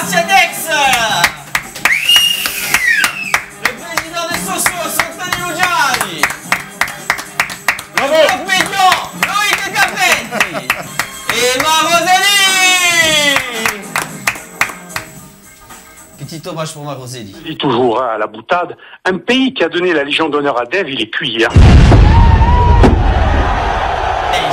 Asiadex. Le président des sociaux, Santani Ujani. Bravo. Le compétent, Loïc Capetti. Et Maroselli. Petit hommage pour Maroselli. Je dis toujours à la boutade, un pays qui a donné la Légion d'honneur à Dave, il est cuit. Hein.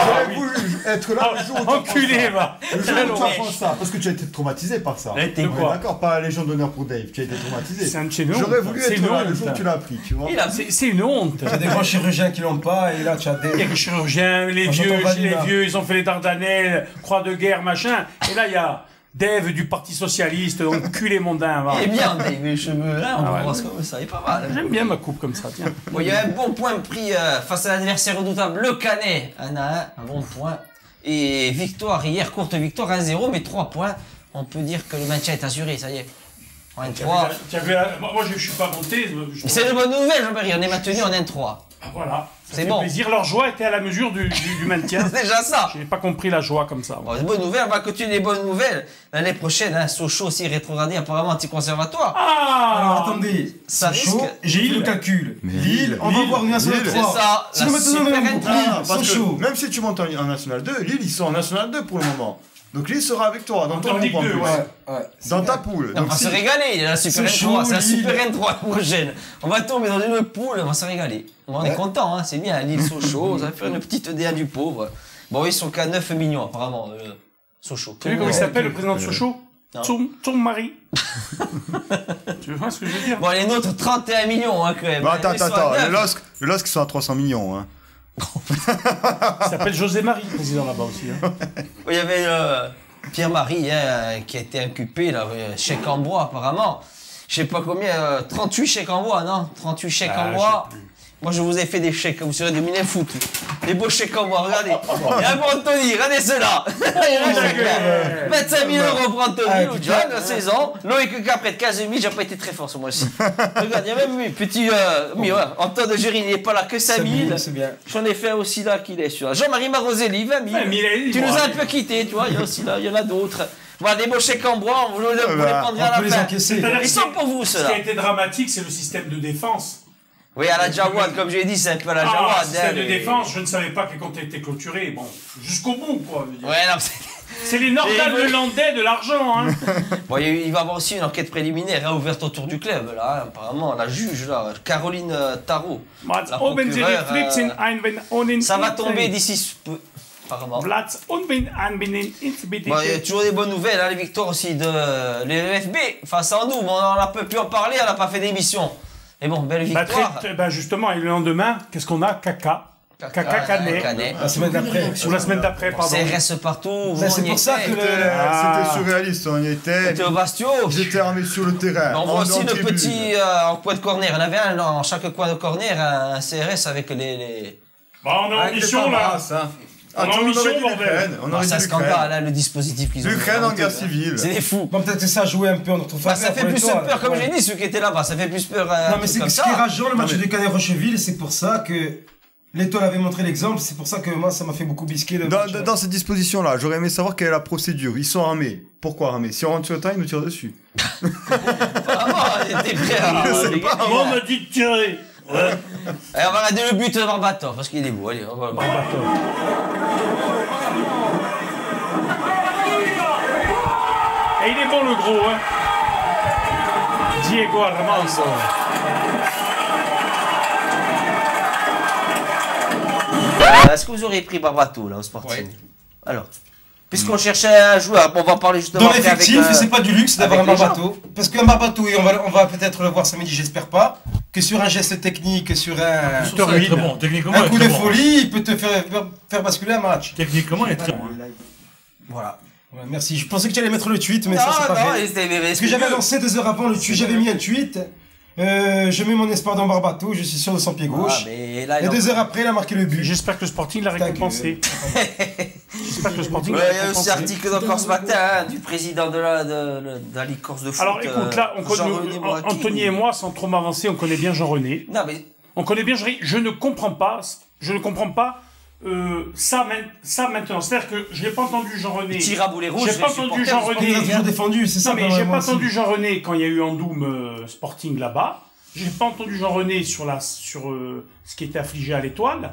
J'aurais voulu être là le jour où tu Enculé, va. Le jour où tu apprends ça, parce que tu as été traumatisé par ça. T'es Ouais, quoi? d'accord, pas la Légion d'honneur pour Dave, tu as été traumatisé. C'est un de chez nous. J'aurais voulu C'est être une là le honte. jour où tu l'as appris, tu vois. C'est une honte. Il y a des grands chirurgiens qui l'ont pas, et là tu as Il y a des. que les chirurgiens, les On vieux, s'entend Vanilla. ils ont fait les Dardanelles, croix de guerre, machin. Et là, il y a Dave du Parti Socialiste, enculé mondain. Va. Il est bien, Dave, les cheveux, hein, on Ah ouais. pense comme ça, il est pas mal. J'aime bien ma coupe comme ça, tiens. Bon, il y a un bon point pris face à l'adversaire redoutable, le Canet. 1-1, un bon point. Et victoire hier, courte victoire, 1-0, mais 3 points. On peut dire que le maintien est assuré, ça y est. 1-3. Moi, je suis pas monté. C'est une bonne nouvelle, Jean-Marie, on est maintenu en 1-3. Voilà. Ça C'est fait bon. plaisir. Leur joie était à la mesure du maintien. C'est déjà ça. Je n'ai pas compris la joie comme ça. Bon, c'est une bonne nouvelle, on va continuer les bonnes nouvelles. L'année prochaine, hein, Sochaux aussi rétrogradé apparemment anti-conservatoire. Alors Ah attendez, Ça c'est chaud, risque. j'ai fait le Lille. calcul. Mais Lille, on va Lille, voir une nationale Lille. 3. C'est ça, Si la nous mettons super dans le même N3. groupe, Ah, parce Sochaux. que même si tu montes en National 2, Lille, ils sont en National 2 pour le moment. Donc Lille sera avec toi dans En ton Ligue groupe en 2, plus. Ouais. Dans ta poule. On Donc va si- se régaler, il y a la Super Sochaux, N3, c'est la Lille. Super N3 la prochaine. On va tomber dans une poule, on va se régaler. Bon, on est Ouais. content, hein, c'est bien, Lille Sochaux, ça va faire une petite DA du pauvre. Bon, ils sont qu'à 9 millions apparemment, Sochaux. Tu as vu comment il s'appelle le président de Sochaux Non. Ton mari. Tu vois ce que je veux dire? Bon, les nôtres, 31 millions, hein, quand même. Bah, attends, Ils sont à attends, 9. le LOSC, ils sont à 300 millions. Hein. Il s'appelle José Marie, le président là-bas aussi. Hein. Il y avait Pierre-Marie hein, qui a été inculpé, là, chèque en bois apparemment. Je sais pas combien, 38 chèques en bois, non? 38 chèques en bois. Moi, je vous ai fait des chèques, vous serez des mille foot. Des beaux chèques en bois, regardez. Il y a un pour Anthony, regardez ceux-là. Il y a un chèque là. 25 000 € pour Anthony, Ah, tu vois, la saison. Loïc Capret, 15 000, j'ai pas été très fort ce mois-ci. Regarde, il y a même eu petit, ouais, Antoine de Géry, il n'est pas là que 5 000. C'est bien. J'en ai fait aussi là qu'il est sur. Jean-Marie Maroselli, 20 000. Ouais, mais il est- Tu nous as un bon, peu quittés, tu vois, il y a aussi là, il y en a d'autres. Voilà, des beaux chèques en bois, on vous les prendra On à peut la les fin. encaisser. C'est-à-dire Ils sont pour vous, Ce qui a ceux-là. été dramatique, c'est le système de défense. Oui, à la Jawad, comme j'ai dit, c'est un peu à la Ah, Jawad. système de mais- défense, je ne savais pas que quand il était clôturé, bon, jusqu'au bout, quoi. Je veux dire. Ouais, non, c'est... C'est les Nordal-Hollandais de l'argent, hein. Bon, il va y avoir aussi une enquête préliminaire hein, ouverte autour du club, là, hein, apparemment, la juge, là, Caroline Tarot. Mats La oben sie die procureure, Flipsen ein, wenn ohne Ça va tomber d'ici peu, apparemment. Platz und wenn ein, wenn ins Bon, il y a toujours des bonnes nouvelles, hein, les victoires aussi de l'EFB face à nous, mais on n'en a pas pu en parler, on n'a pas fait d'émission. Mais bon, belle victoire. Justement, et le lendemain, qu'est-ce qu'on a? Caca. Caca Canet. Canet. La semaine d'après. Ou la semaine d'après, pardon. CRS partout. Ben, c'est on y pour ça était. que le- C'était surréaliste, on y était. C'était au Bastio. J'étais armé sur le terrain. On voit aussi en le tribune. petit en coin de corner. Il y en avait un dans chaque coin de corner, un CRS avec les... Bon, on est en Avec les mission, là. Fabras, hein. On est en Attends, mission, aurait dit bordel. l'Ukraine, on aurait C'est un dit scandale, l'Ukraine. là, le dispositif qu'ils ont. L'Ukraine en inventé, guerre hein. civile. C'est des fous. Bon, peut-être que ça a joué un peu en notre Bah, faveur. ça fait pour plus l'étoile. peur, comme Ouais. j'ai dit, ceux qui étaient là-bas. Ça fait plus peur. Non, mais c'est comme ce qui est ça. rageant, le match Non, mais- de Canet-Rocheville, c'est pour ça que l'étoile avait montré l'exemple. C'est pour ça que moi, ça m'a fait beaucoup bisquer le match. Dans ces dispositions-là, j'aurais aimé savoir quelle est la procédure. Ils sont armés. Pourquoi armés? Si on rentre sur le terrain, ils nous tirent dessus. Vraiment, ils étaient prêts à les gagner. On m'a dit de tirer. Allez, on va regarder le but de Barbatov, parce qu'il est beau. Allez, on va... Et il est bon, le gros, hein. Diego Armando. Est-ce que vous auriez pris Barbato, là, au Sporting? Alors, puisqu'on cherchait un joueur, bon, on va parler justement Dans après l'effectif, avec, c'est pas du luxe d'avoir un avec les gens. Barbato. Parce qu'un Barbato, et on va peut-être le voir samedi, j'espère pas, que sur un geste technique, sur un Torino. Bon. Techniquement, un il est coup très de bon. folie, il peut te faire basculer un match. Techniquement, il est très bon. Voilà. Ouais, merci. Je pensais que tu allais mettre le tweet, mais Non, ça c'est pas non, vrai. c'était... Parce que j'avais lancé 2 heures avant le tweet, j'avais mis un tweet. Je mets mon espoir dans Barbato, je suis sûr de son pied gauche. mais là, Et 2 heures après, il a marqué le but. J'espère que le Sporting l'a récompensé. J'espère que le Sporting Ouais, l'a il y a aussi récompensé. article encore ce matin hein, du président de la Ligue Corse de foot. Alors écoute, là, on connaît, Jean-René Mouraki. Anthony et moi, sans trop m'avancer, on connaît bien Jean-René. Non, mais On connaît bien Jean-René. Je ne comprends pas ça maintenant, c'est-à-dire que je n'ai pas entendu Jean-René. Tire à boulet rouge. J'ai pas entendu Jean-René. Il a toujours défendu, c'est ça. Non, mais j'ai pas entendu Jean-René quand il y a eu Andoum Sporting là-bas. J'ai pas entendu Jean-René sur ce qui était affligé à l'Étoile.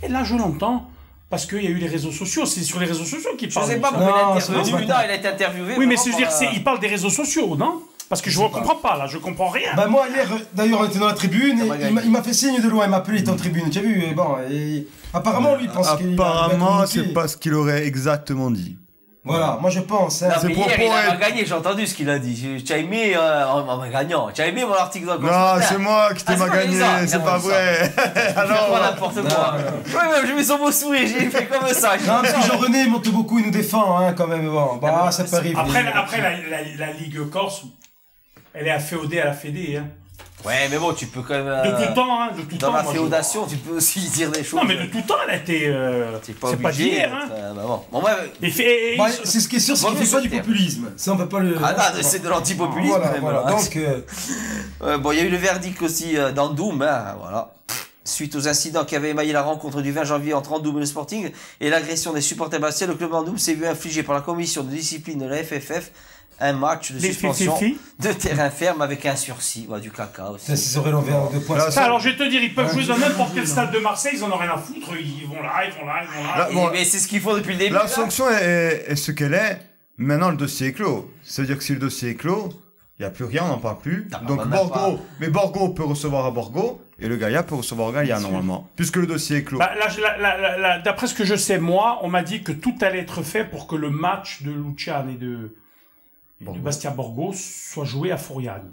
Et là, je l'entends. Parce qu'il y a eu les réseaux sociaux. C'est sur les réseaux sociaux qu'il parle. Je sais pas ça. pourquoi il c'est a interviewé. pas- Il a été interviewé. Oui, mais vraiment c'est-à-dire, il parle des réseaux sociaux, non? Parce que je ne comprends pas, là. Je comprends rien. Bah moi hier, d'ailleurs on était dans la tribune, Ça et va gagner. il m'a fait signe de loin, il m'a appelé, il était en tribune, tu as vu, et bon, et apparemment lui il pense qu'il a Apparemment, communiqué. c'est pas ce qu'il aurait exactement dit. Voilà, moi je pense, hein. Non, C'est mais pour hier, il a être- pas gagné, j'ai entendu ce qu'il a dit. Tu as aimé en gagnant. Tu as aimé mon article dans le Non, commentaire. c'est moi qui t'ai Ah, c'est pas moi qui ai gagné, dit ça. c'est Il a pas dit ça. vrai. Alors, Alors, n'importe quoi. Ouais, même, j'ai mis son beau sourire, j'ai fait comme ça. Non, parce que Jean-René il monte beaucoup, il nous défend, hein, quand même, bon, bah ça peut arriver. Après, la Ligue Corse, elle est afféodée à la Fédé, hein. Ouais, mais bon, tu peux quand même. De tout temps, hein. De tout Dans temps. la moi, je- féodation, tu peux aussi dire des choses. Non, mais de tout temps, elle a été. C'est C'est pas obligé, d'hier, hein. bah bon. Bon, ouais. Bah, c'est ce qui est sûr, c'est Vaut qu'il mieux fait pas se du taire. populisme. Ça, on peut pas le. Ah non, c'est de l'antipopulisme. Voilà, même, voilà. hein. Donc, Bon, il y a eu le verdict aussi d'Andoum, hein, voilà. Suite aux incidents qui avaient émaillé la rencontre du 20 janvier entre Andoum et le Sporting et l'agression des supporters bastiais, le club d'Andoum s'est vu infliger par la commission de discipline de la FFF un match de Les suspension FFF. de terrain ferme avec un sursis. Ouais, du caca aussi. ça, s'ils auraient l'envers en 2 points. Là, Ça, alors je vais te dire, ils peuvent jouer dans n'importe quel stade de Marseille, ils en ont rien à foutre, ils vont là, ils vont là, ils vont là. Là, bon, Mais c'est ce qu'il faut depuis le début. la là. sanction est ce qu'elle est. Maintenant, le dossier est clos. Ça veut dire que si le dossier est clos, il n'y a plus rien, on n'en parle plus. Ah, Donc bah, même Borgo, mais Borgo peut recevoir à Borgo et le Gaïa peut recevoir au Gaïa normalement, puisque le dossier est clos. Bah, là, d'après ce que je sais, moi, on m'a dit que tout allait être fait pour que le match de Luciane et de Bastia Borgo soit joué à Fouriagne.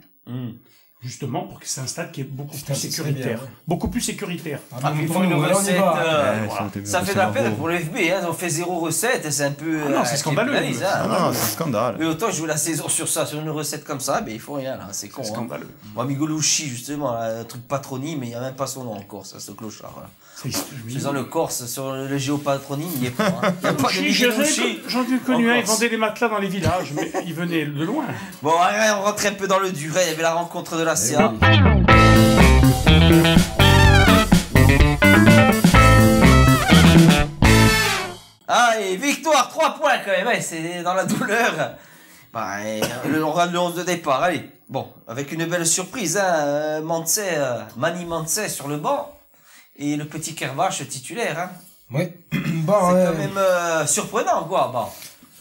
Justement, pour que c'est un stade qui est beaucoup Putain, plus ce serait sécuritaire. bien. Beaucoup plus sécuritaire. Ah, puis il faut une Là, on y recette. va. Ouais, Voilà. c'était bien, Ça fait c'est de la peine Borgo. pour le FB, hein. Ils ont fait 0 recette, c'est un peu. Ah non, c'est qui scandaleux. pénalise, hein. Ah non, c'est un scandale. Mais autant jouer la saison sur ça, sur une recette comme ça, mais il faut rien là, c'est con. C'est Hein. scandaleux. Moi, Migolucci, justement, là, un truc patronyme, mais il n'y a même pas son nom en Corse, ce clochard. Là. Faisant le Corse sur le géopatronyme, il n'y est pas. Hein. Il n'y a pas de Migolucci. J'en ai connu en un, ils Corse. vendaient des matelas dans les villages, mais ils venaient de loin. Bon, allez, on rentre un peu dans le dur. Il y avait la rencontre de la CA. Ah, et victoire, 3 points quand même, ouais, c'est dans la douleur. Bah, on regarde le 11 de départ, allez. Bon, avec une belle surprise, hein, Mani Mantzé sur le banc, et le petit Kervache titulaire, hein. Ouais. C'est Bon, quand même surprenant, quoi, bon.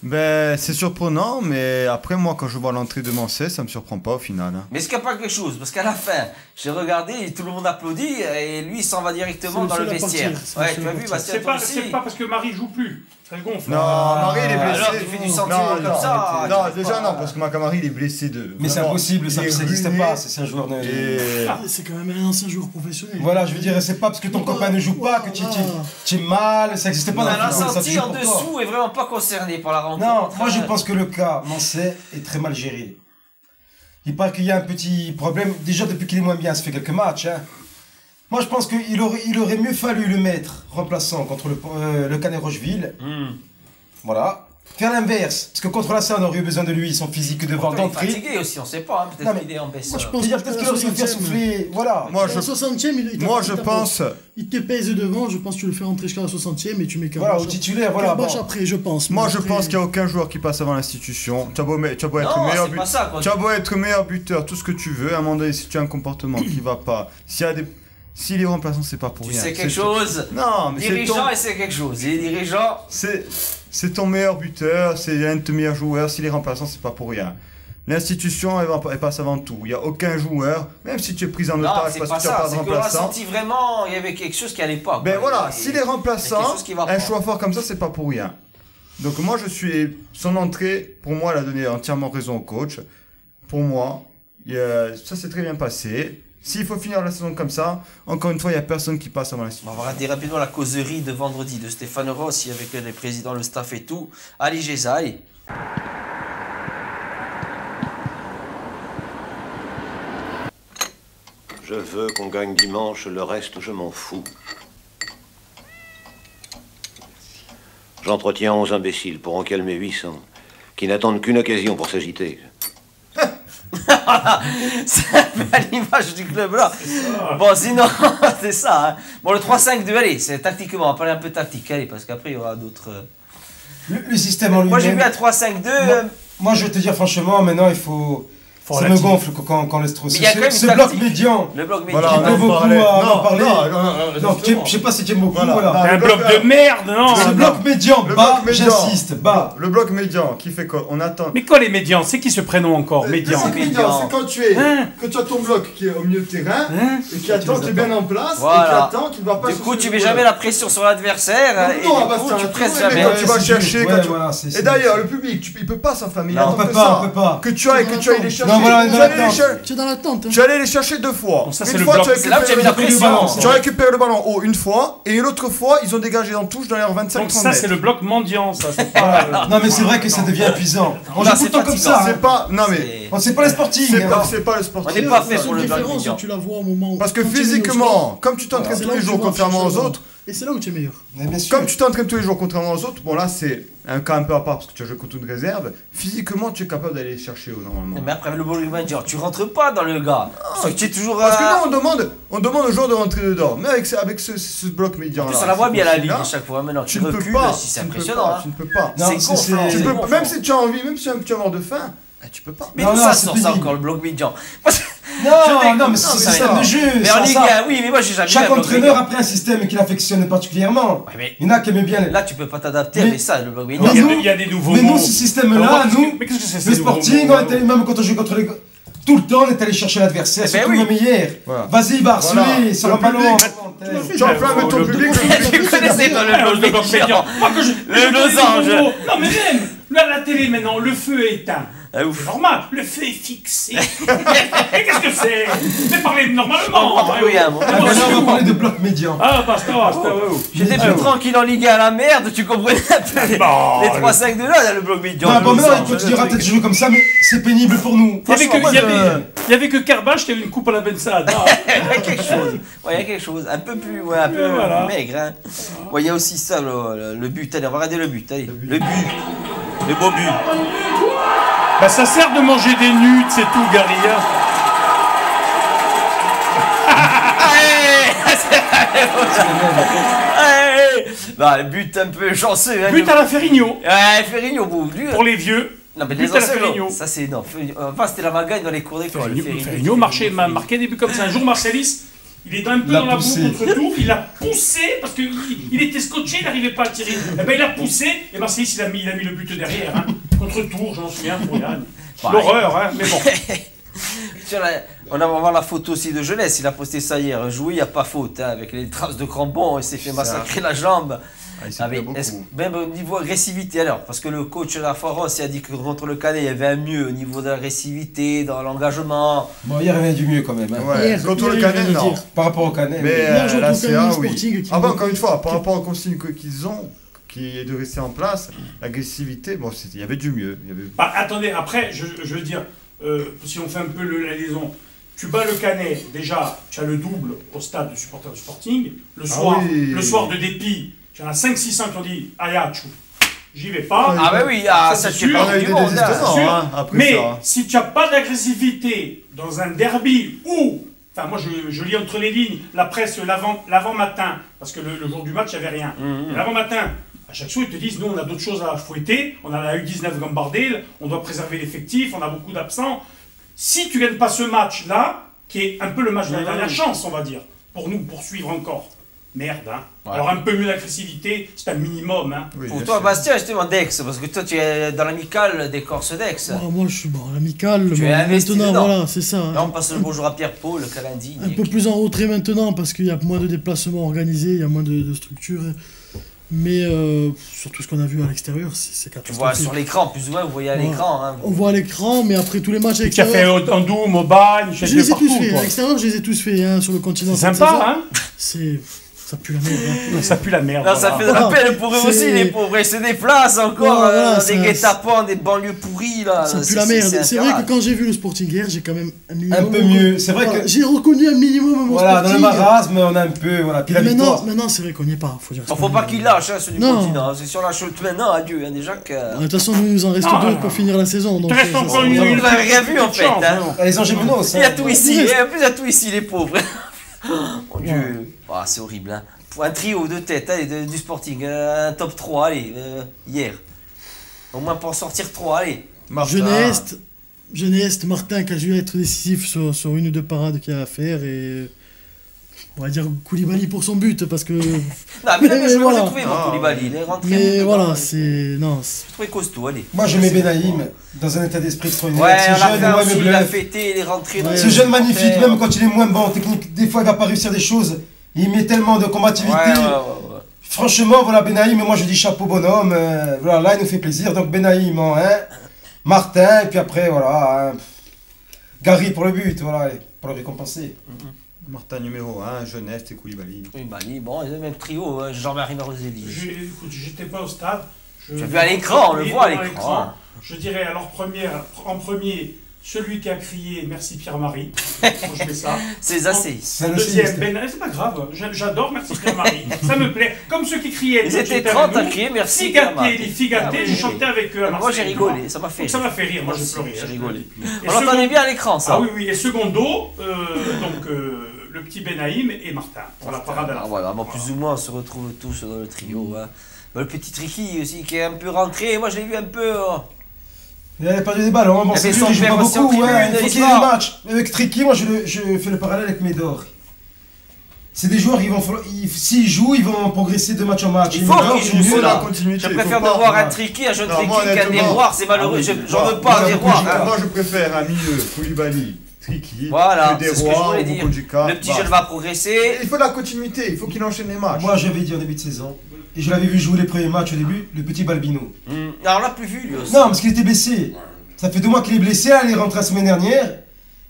Ben, c'est surprenant, mais après, moi, quand je vois l'entrée de Mancet, ça me surprend pas au final. Hein. Mais est-ce qu'il n'y a pas quelque chose? Parce qu'à la fin, j'ai regardé, et tout le monde applaudit, et lui, il s'en va directement C'est dans le le seul à vestiaire. partir, c'est le Ouais, seul tu à as vu, partir. Bastien, toi aussi. C'est pas parce que Marie joue plus. Ça le gonfle. Non, Marie, il est blessé. alors, tu fais du sentiment Non, comme non, ça, non, tu fais déjà pas- non, parce que Makamari, il est blessé de. mais c'est vraiment, impossible, ça il est n'existe ruiné. pas, c'est un joueur de. Et... C'est quand même un ancien joueur professionnel. Voilà, je veux dire, c'est pas parce que ton copain ne joue pas que tu es mal, ça n'existe pas On dans a le football, ça senti joue en pour toi. dessous est vraiment pas concerné par la rencontre. Non, moi je pense que le cas Mancet est très mal géré. Il paraît qu'il y a un petit problème, déjà depuis qu'il est moins bien, ça fait quelques matchs. Hein. Moi je pense qu'il aurait mieux fallu le mettre remplaçant contre le Canet Rocheville. Voilà. Faire l'inverse, parce que contre la CA on aurait eu besoin de lui, son physique devant Pourtant, il est d'entrée. fatigué aussi, on sait pas, hein, Non, peut-être mais qu'il est en baisse. Moi, je pense C'est-à-dire peut-être qu'il aurait dû le faire souffler, voilà. Moi, À la 60e, je pense. Il te pèse devant, je pense que tu le fais rentrer jusqu'à la 60e et tu mets Voilà, Kerbache. au titulaire, voilà. Kerbache bon. après, je pense. Moi, mais je après- pense qu'il n'y a aucun joueur qui passe avant l'institution. Tu as beau être Non, meilleur c'est pas ça, quoi. tu as beau être meilleur buteur, tout ce que tu veux. À un moment donné, si tu as un comportement qui va pas, s'il est remplaçant, c'est pas pour Tu rien. sais quelque C'est- chose? Non, mais c'est Dirigeant, ton, et c'est quelque chose. Les dirigeants, c'est ton meilleur buteur, c'est l'un de tes meilleurs joueurs. S'il est remplaçant, c'est pas pour rien. L'institution, elle passe avant tout. Il n'y a aucun joueur, même si tu es pris en non, otage c'est parce pas que tu n'as ça. pas de C'est qu'on a remplaçant. senti vraiment, il y avait quelque chose qui allait pas. Ben quoi. voilà, Il y a- s'il est il y a quelque remplaçant, chose qui va un pas. choix fort comme ça, c'est pas pour rien. Donc moi, son entrée, pour moi, elle a donné entièrement raison au coach. Pour moi, ça s'est très bien passé. S'il faut finir la saison comme ça, encore une fois, il n'y a personne qui passe avant la suite. On va regarder rapidement la causerie de vendredi de Stéphane Rossi avec les présidents, le staff et tout. Ali Gézaï. Je veux qu'on gagne dimanche, le reste, je m'en fous. J'entretiens 11 imbéciles pour en calmer 800, qui n'attendent qu'une occasion pour s'agiter. C'est un peu à l'image du club là. Bon, sinon, c'est ça. Hein. Bon, le 3-5-2, allez, c'est tactiquement, on va parler un peu tactique, allez, parce qu'après, il y aura d'autres... Le système en lui-même... Moi, j'ai vu un 3-5-2... Moi, je vais te dire franchement, maintenant, il faut... Ça me gonfle quand on laisse trop. Mais il y a quand même Ce une bloc tactique. médian. Le bloc médian. Voilà, Qui peut beaucoup en parler. Non, Je sais pas si j'aime beaucoup. Voilà. Voilà. C'est un bloc de merde, non? Ce bloc médian, Le bas, bloc médian. j'insiste, bas. Le bloc médian qui fait quoi? On attend. Mais quoi les médians? C'est qui ce prénom encore? Médian. Le bloc médian, c'est quand Hein tu as ton bloc qui est au milieu de terrain Hein et qui attend, qui est bien en place Voilà. et qui attend, qui ne va pas. Du coup, chercher tu le mets bloc. jamais la pression sur l'adversaire et du Non, coup, tu presses mais jamais. quand tu vas chercher, quand tu- voilà, Et d'ailleurs, le public, il peut pas s'enflammer. Il Non, attend on peut que pas, ça. on peut pas. Que tu ailles les chercher. Non, voilà, Tu allais les chercher- Tu es dans l'attente. Hein. Tu allais les chercher 2 fois. Bon, ça, c'est Une le fois, bloc. tu as C'est là où tu as mis la pression. Tu récupères le ballon haut une fois, et l'autre fois, ils ont dégagé en touche dans l'air 25-30 Donc ça, c'est mètres. le bloc mendiant, ça. C'est pas. Non, mais c'est vrai que ça devient épuisant. On Là, joue tout c'est le temps comme fatigant. ça. C'est pas. Non, mais. On sait pas les sporting. C'est pas le On sportif. n'est pas La fait pour seule le bloc différence, médian. tu la vois au moment où. Parce que quand tu es mis au physiquement, score, comme tu t'entraînes c'est tous là les où jours, tu vas contrairement chercher aux le autres, Et c'est là où tu es meilleur. Mais bien sûr. comme tu t'entraînes tous les jours, contrairement aux autres, bon là c'est un cas un peu à part parce que tu as joué contre une réserve, physiquement tu es capable d'aller les chercher normalement. Mais après, le bloc médian, tu rentres pas dans le gars. Parce que tu es toujours... Parce que nous on demande aux joueurs de rentrer dedans, mais avec ce bloc médian En là. plus, on la voit bien la ligne là, à chaque fois. Maintenant, tu tu ne peux recules, pas. si c'est tu ne peux impressionnant. pas, hein. Tu ne peux pas. Non, C'est c'est- gonflant. c'est- Tu peux gonflant. pas. Même si tu as envie, même si tu es mort de faim, tu peux pas. Mais Non, d'où non, ça c'est sort ça pénible. encore, le bloc médian? Parce que- Non, mais c'est Non, le ça, système non. de jeu. Mais c'est en Ligue ça. 1, oui, mais moi j'ai jamais vu Chaque un bloc entraîneur médian. a pris un système qu'il affectionne particulièrement. Ouais, mais Il y en a qui aimaient bien. là, tu peux pas t'adapter, Mais- mais ça, le bloc Mais médian. Il y a nous- des- il y a des nouveaux Mais mots. nous, ce système-là, nous, Mais qu'est-ce que c'est le ces nouveaux sporting, mots, on était, même quand on jouait contre les. Tout le temps, on est allé chercher l'adversaire, Eh ben surtout oui. même hier. Voilà. Vas-y, il va harceler Voilà. sur Le un ballon. public, Tu enflammes ton public. Tu connaissais pas Le le bloc bloc médian. médian. Moi, que je- Le je connais losange. les nouveaux mots. Non, mais même, là, à la télé maintenant, le feu est éteint. Ah, C'est ouf. normal, le feu est fixé. Mais qu'est-ce que c'est? Mais parlez normalement. On comprend rien, moi. Ah, maintenant, on va parler de bloc médian. Ah, basta. J'étais plus tranquille en Ligue 1 à la merde, tu comprenais un peu Bon, les 3-5 de là, le bloc médian. Non, bon, le maintenant, losange, il continuera le peut-être truc. de jouer comme ça, mais c'est pénible pour nous. Il y avait que, Franchement, il y moi, avait, il y avait que Karbache qui avait une coupe à la Bensade. Ah. Il y a quelque chose. Ouais, il y a quelque chose. Un peu plus, ouais, un peu Voilà. maigre. Hein. Ouais, il y a aussi ça, le but. Allez, on va regarder le but. Allez, le but. Le beau but. Bah, ça sert de manger des nudes, c'est tout, Gary. Hein. Allez bah, le but un peu chanceux. Hein, But à la Ferrigno, Ouais, Ferrigno, bon, lui. pour les vieux. Non, mais but les à la anciens, Ferrigno. non. Ça, c'est. Non, enfin, c'était la magagne dans les cours d'école. le Ferrigno marquait des buts comme ça. Un jour, Marcelis, il est un peu L'a dans la boue poussé. contre tour, il a poussé parce qu'il était scotché, il n'arrivait pas à tirer. Eh ben, il a poussé et Marcelis, il a mis le but derrière. Hein. Contre tour, j'en souviens pour Yann. L'horreur, hein, mais bon. On va voir la photo aussi de jeunesse. Il a posté ça hier. Joué, il n'y a pas faute. Hein, avec les traces de crampons, il s'est fait massacrer la jambe. Ah, il s'est Ah, mais pris beaucoup. même au niveau agressivité, alors, parce que le coach La Foros il a dit que contre le Canet, il y avait un mieux au niveau de l'agressivité, dans l'engagement. Bon, hier, il y a du mieux quand même. Hein. Ouais, Hier, contre hier, le il vient Canet, de le non. dire. Par rapport au Canet. Mais Hier, je la retrouve CA, quand même oui. une Sporting qui Ah bon, me- encore une fois, par rapport aux consignes qu'ils ont, qui est de rester en place, l'agressivité, bon, il y avait du mieux. Il y avait... Bah, attendez, après, je veux dire, si on fait un peu la liaison, tu bats le Canet, déjà, tu as le double au stade de supporters du Sporting. Le soir, oui. le soir de dépit, tu en as 500-600 qui ont dit Ayachou, j'y vais pas. Ah, bah oui, ah, ça, c'est tu sûr. parles On a eu du des monde. désistements, sûr. hein, après Mais ça. si tu n'as pas d'agressivité dans un derby ou, enfin moi je lis entre les lignes, la presse l'avant-matin, parce que le jour du match il n'y avait rien. L'avant-matin, à chaque fois ils te disent nous on a d'autres choses à fouetter, on a la U19 Gambardelle, on doit préserver l'effectif, on a beaucoup d'absents. Si tu ne gagnes pas ce match-là, qui est un peu le match de la dernière chance on va dire, pour nous poursuivre encore. Merde, hein. Ouais. Alors un peu mieux d'agressivité, c'est un minimum, hein. Oui, Pour bien toi, sûr. Bastien, justement, Dex, parce que toi, tu es dans l'amical des Corses Dex. Moi, je suis bon, l'amical. Tu bon, es investi maintenant, dedans. voilà, c'est ça. Là, on passe le bonjour à Pierre-Paul, le Calindi. Un peu plus en retrait maintenant parce qu'il y a moins de déplacements organisés, il y a moins de structures. Mais surtout ce qu'on a vu à l'extérieur, c'est Tu vois catastrophique. sur l'écran, plus ou moins, vous voyez à Ouais. l'écran. Hein. On voit à l'écran, mais après tous les matchs à Tu as fait l'extérieur, en Doom, au bagne, tu as je fait les ai tous partout, faits. quoi. À l'extérieur, je les ai tous faits hein, sur le continent. C'est cette saison. sympa, hein. C'est Ça pue la merde. Hein. Ça pue la merde. Non, ça fait de la peine pour eux C'est- aussi, les pauvres. Ils se déplacent encore Voilà, des guet-apens, des banlieues pourries, là. Ça pue la merde. C'est vrai que quand j'ai vu le Sporting hier, j'ai quand même un minimum. Un peu mieux. C'est vrai Voilà, que. j'ai reconnu un minimum mon Voilà, dans le Sporting. marasme, on a un peu. Voilà. Puis la victoire. Maintenant, c'est vrai qu'on n'y est pas. Faut dire. Faut pas qu'il lâche, hein, ceux du Non. continent. C'est si on lâche le maintenant, adieu. Hein, déjà que. De toute façon, nous, il nous en reste Non, deux non. pour finir la saison. Donc, Il te reste ça, encore ça- une ça- minute. Vous avez rien vu, en fait, hein. Les Angémenos. Il y a tout ici, et en plus il y a tout ici, les pauvres. Mon Dieu. Ah, c'est horrible, hein. Pour un trio de tête, allez, du Sporting, un top 3, allez, hier. Au moins pour en sortir 3, allez. Jeunesse, Martin qui a dû être décisif sur une ou deux parades qu'il y a à faire et on va dire Koulibaly pour son but parce que Non, mais là, je voilà. l'ai trouvé, mon Koulibaly. Il est rentré. mais dedans, voilà ouais. c'est non Je trouvais costaud, allez. Moi, je mets Benaïm dans un état d'esprit extraordinaire. Ouais, Ce on l'a jeune, fait moi, aussi, me il a bluffe. fêté, il est rentré dans Ouais. Ce jeune magnifique, même quand il est moins bon en technique, des fois il va pas réussir des choses. Il met tellement de combativité. Ouais. Franchement, voilà Benaïm, moi je dis chapeau bonhomme. Voilà, là il nous fait plaisir. Donc Benaïm en 1, Martin, et puis après voilà. Gary pour le but, voilà, pour le récompenser. Martin numéro 1, Jeunesse et Koulibaly. Koulibaly, bon, ils ont le même trio, hein, Jean-Marie Maroselli. Écoute, j'étais pas au stade. J'ai vu à l'écran, on le voit à l'écran. Je dirais alors en premier, celui qui a crié merci Pierre-Marie. Je mets ça. C'est assez. C'est le Deuxième, sinistre. c'est pas grave, j'adore merci Pierre-Marie. Ça me plaît. Comme ceux qui criaient. Ils quand étaient j'étais 30 à avec nous. crier merci. Figaté, les figatés, Ah, oui, j'ai oui. chanté avec eux à Moi Marseille. j'ai rigolé, ça m'a fait Donc ça m'a fait rire, moi j'ai Merci, pleuré. j'ai hein, rigolé. Et On l'entendait second- bien à l'écran, ça. Ah oui, oui, et secondo, donc le petit Benaïm et Martin pour la parade à la Ah, fin. voilà, bon, plus ou moins on se retrouve tous dans le trio. Hein. Bah, le petit Tricky aussi qui est un peu rentré, moi je l'ai vu un peu. Il avait perdu des ballons, bon Il c'est avait dur, son il joue pas père aussi en beaucoup, tribune, il faut il qu'il y ait se des bat. matchs. Avec Tricky, moi je fais le parallèle avec Médor. C'est des joueurs qui vont, s'ils jouent, ils vont progresser de match en match. Il faut Médor, qu'ils c'est jouent mieux, cela. là. continuité. Je faut préfère pas- de voir un voilà. Tricky, un jeune Non, Tricky moi, qu'un honnêtement, déboire, c'est malheureux. J'en veux pas un déboire. Hein. Moi je préfère un milieu, Koulibaly, Tricky, Voilà, que c'est ce que je Desrois, voulais dire. Bokondjika. Le petit Bah. jeune va progresser. Il faut de la continuité, il faut qu'il enchaîne les matchs. Moi j'avais dit en début de saison, et je l'avais vu jouer les premiers matchs au début, le petit Balbino. Alors on l'a plus vu lui aussi. Non, parce qu'il était blessé. Ça fait 2 mois qu'il est blessé, là, il est rentré la semaine dernière.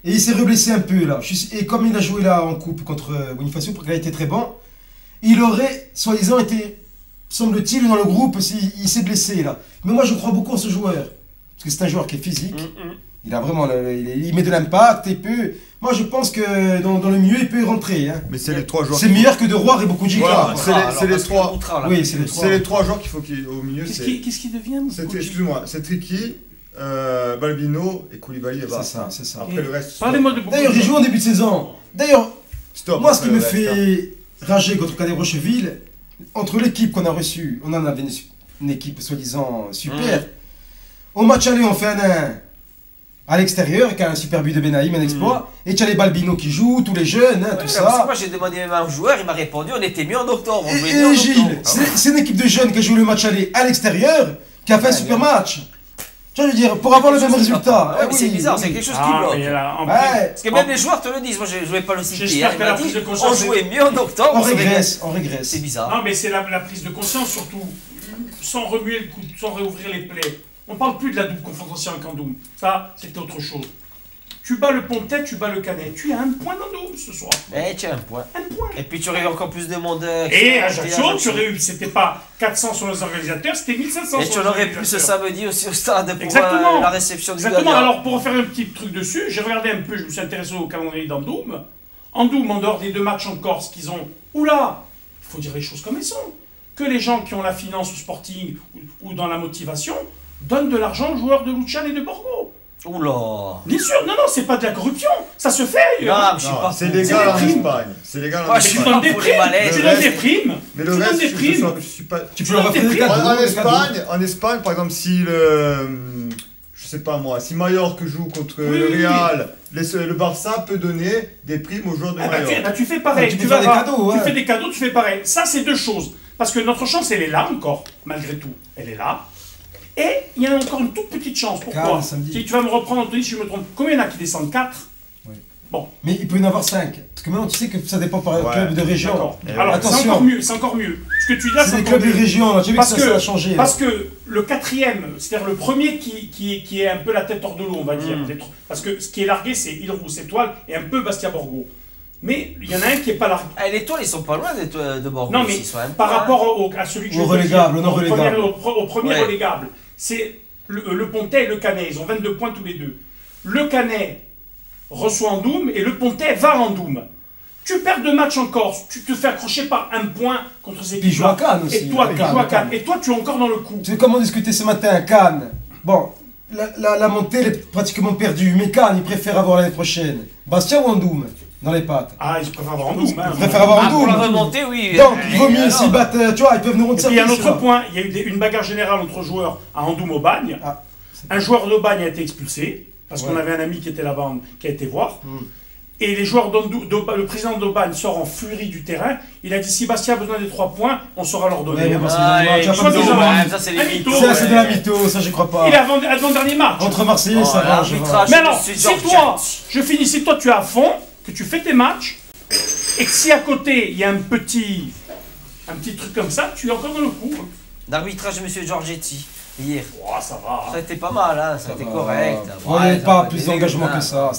Et il s'est reblessé un peu là. Et comme il a joué là en coupe contre Bonifacio, parce qu'il a été très bon, il aurait, soi-disant, été, semble-t-il, dans le groupe s'il il s'est blessé là. Mais moi je crois beaucoup en ce joueur. Parce que c'est un joueur qui est physique. Il a vraiment, il met de l'impact et peut. Moi je pense que dans le milieu il peut rentrer. Hein. Mais c'est les 3 joueurs. C'est meilleur que de Roy et beaucoup de Voilà, Giga. c'est les trois. Oui, c'est les trois. C'est les 3 joueurs qu'il faut qu'il au milieu. Qu'est-ce qui devient Excuse-moi, c'est Tricky, Balbino et Koulibaly et C'est bas. ça, c'est ça. Après le reste. Parlez-moi de D'ailleurs, il joue en début de saison. D'ailleurs, Stop. moi, ce qui après me le reste, hein. fait rager contre Cadet Rocheville, entre l'équipe qu'on a reçue, on en avait une équipe soi-disant super. Au match aller, on fait un 1 à l'extérieur, avec un super but de Benaïm, un exploit. Et tu as les Balbino qui jouent, tous les jeunes, hein, tout Parce que ça. moi j'ai demandé même à un joueur, il m'a répondu on était mieux en octobre. On jouait mieux Et en Gilles, octobre. c'est une équipe de jeunes qui a joué le match aller à l'extérieur, qui a fait un super match. Tu vois, je veux dire, pour avoir le même résultat. Ouais, mais c'est bizarre, c'est quelque chose qui bloque. Ouais. Parce que même les joueurs te le disent, moi je vais pas le citer. J'espère hein, que il la m'a dit, prise de conscience on jouait mieux en octobre. On se régresse, on régresse. C'est bizarre. Non, mais c'est la prise de conscience surtout, sans remuer le coude, sans réouvrir les plaies. On parle plus de la double confrontation avec Andoum. Ça, c'était autre chose. Tu bats le Pontet, tu bats le Canet. Tu as un point d'Andoum ce soir. Eh, tiens, un point. Un point. Et puis tu aurais eu encore plus de monde. Et à Ajaccio, tu aurais eu, c'était pas 400 sur les organisateurs, c'était 1500 Et sur tu les en aurais pu organisateurs. ce samedi aussi au stade pour Exactement. la réception du Exactement. gagnant. Alors, pour faire un petit truc dessus, j'ai regardé un peu, je me suis intéressé au calendrier d'Andoum. Andoum, en dehors des 2 matchs en Corse qu'ils ont, oula, il faut dire les choses comme elles sont. Que les gens qui ont la finance au Sporting ou dans la motivation donnent de l'argent aux joueurs de Luciane et de Borgo. Oula. Bien sûr, non, c'est pas de la corruption, ça se fait. Non, mais je suis Non, pas c'est pour. légal en des primes. Espagne. C'est légal en Moi, je suis Tu Espagne. donnes des pour les primes, malaises. tu Le donnes des reste- primes, Mais tu le donnes reste, des primes. je suis pas. Tu peux leur offrir des En- cadeaux. En des cadeaux. Espagne, par exemple, si le. Je sais pas moi, si Mallorca joue contre le Oui. Real, le Barça peut donner des primes aux joueurs de Ah bah, Mallorca. tu fais pareil, Ah, tu tu peux vas faire des voir, cadeaux, ouais. tu fais des cadeaux, tu fais pareil. Ça, c'est 2 choses. Parce que notre chance, elle est là encore, malgré tout. Elle est là. Et il y a encore une toute petite chance. Pourquoi? Calme, samedi. Si tu vas me reprendre, Anthony, si je me trompe. Combien il y en a qui descendent? 4? Mais il peut y en avoir 5. Parce que maintenant, tu sais que ça dépend par Ouais. club de région. D'accord. Et Alors, c'est attention. encore mieux, c'est encore mieux. Ce que tu dis là, C'est c'est des encore clubs de mieux. région, là. J'ai vu que Parce ça a changé. là. Parce que le 4e, c'est-à-dire le premier qui est un peu la tête hors de l'eau, on va dire. Parce que ce qui est largué, c'est Île Rousse Étoile et un peu Bastia Borgo. Mais il y en a un qui est pas là. Ah, les toiles, ils sont pas loin de Bordeaux. Non, mais ils sont même par pas, rapport à celui que je Au veux dire, relégable, au non relégable. au premier Ouais. relégable, c'est le Pontet et le Canet. Ils ont 22 points tous les deux. Le Canet reçoit Andoum et le Pontet va à Andoum. Tu perds 2 matchs encore, tu te fais accrocher par 1 point contre ces Puis il joue à Cannes aussi. Et toi, à tu Cannes, joues à à Cannes. Cannes. Et toi, tu es encore dans le coup. Tu sais comment discuter ce matin à Cannes. Bon, la montée elle est pratiquement perdue, mais Cannes, ils préfèrent avoir l'année prochaine. Bastia ou Andoum dans les pattes. Ah, ils préfèrent avoir Andoum. Hein. Ils préfèrent avoir Ah, pour Andoum. la remontée, oui. Donc, il vaut mieux alors, s'ils battent, tu vois, ils peuvent nous rendre Et puis il y a un service, autre là. point, il y a eu une bagarre générale entre joueurs à Andoum au Bagne. Ah, Un joueur d'Aubagne a été expulsé, parce Ouais. qu'on avait un ami qui était là-bas, qui a été voir. Et les joueurs le président d'Aubagne sort en furie du terrain. Il a dit si Bastia a besoin des 3 points, on saura leur donner. Ouais, mais parce que Ah, tu vas et pas soit me disant, dire- ouais, ça, c'est un les mytho. mythos. Ça, c'est de la mytho, ça, je crois pas. Il est avant-dernier match. Entre Marseille et ça va. l'arbitrage. Mais alors, Monsieur si Georges toi, Jacques. je finis, si toi tu es à fond, que tu fais tes matchs, et que si à côté il y a un petit truc comme ça, tu es encore dans le coup. L'arbitrage de Monsieur Giorgetti, hier. Oh, ça va. Ça a été pas mal, hein. Ça a été correct. On Ouais, n'avait ça pas a plus été d'engagement bien. que ça.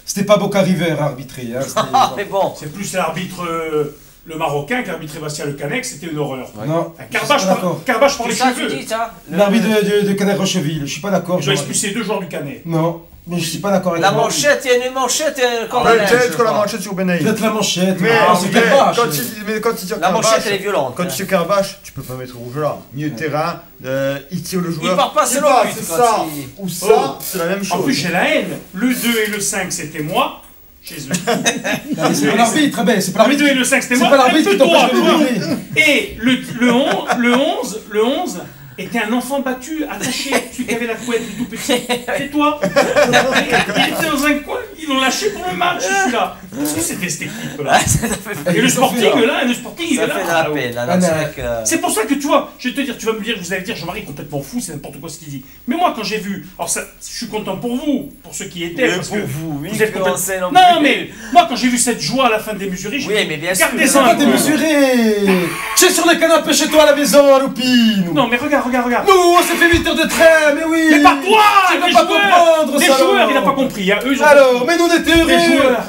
C'était pas Boca River à arbitrer. Hein, c'était- Ah, mais bon. C'est plus l'arbitre, le Marocain, qui arbitrait Bastia le Canet, c'était une horreur. Non, Carbache je suis pas d'accord. par les C'est ça, tu cheveux. dis, ça. L'arbitre de Canet Rocheville, je suis pas d'accord. Il doit Jean-Marie. expulser 2 joueurs du Canet. Non, mais je suis pas d'accord avec La toi. manchette, il y a une manchette quand même. Peut-être la manchette sur Benaï. Peut-être la manchette. Mais, c'est mais Carbache. quand il tire La manchette, Carbache, elle est violente. quand tu tires Carbache, tu peux pas mettre rouge là. Milieu de terrain, il tire le joueur. Il part pas Il selon part, but, c'est quand ça. il- Ou ça, Oh. c'est la même chose. En plus, j'ai la haine. Le 2 et le 5, c'était moi. Chez eux. Ah, mais c'est pas l'arbitre, ben, c'est pas Le 2 et l'arbitre. le 5, c'était C'est moi. pas l'arbitre qui t'empêche de Toi. vibrer. Et le 11 était un enfant battu, attaché, celui qui avait la couette, le tout petit. C'est toi. Il était dans un coin, ils l'ont lâché pour le match, celui-là. Parce que c'était cette équipe-là. Ah, ça fait Et le Sporting, il est ça fait de la peine. là, Ah, c'est non. vrai que- C'est pour ça que tu vois, je vais te dire, tu vas me dire, vous allez dire, Jean-Marie est complètement fou, c'est n'importe quoi ce qu'il dit. Mais moi, quand j'ai vu, alors ça, je suis content pour vous, pour ceux qui étaient, Mais parce pour que vous, oui, vous êtes que complètement- on sait non Non, plus. mais moi, quand j'ai vu cette joie à la fin des mesurés, j'ai Oui, dit, mais bien sûr. gardez-en Pas un peu. démesuré. Tu es sur le canapé chez toi à la maison, à Loupine. Non, mais regarde. Nous, on s'est fait 8 heures de train, mais oui. Mais pas toi, Tu les peux pas joueurs. comprendre, Les ça, joueurs, alors. il n'a pas compris. Hein. Eux, ils ont Alors, mais nous, on était heureux. les joueurs.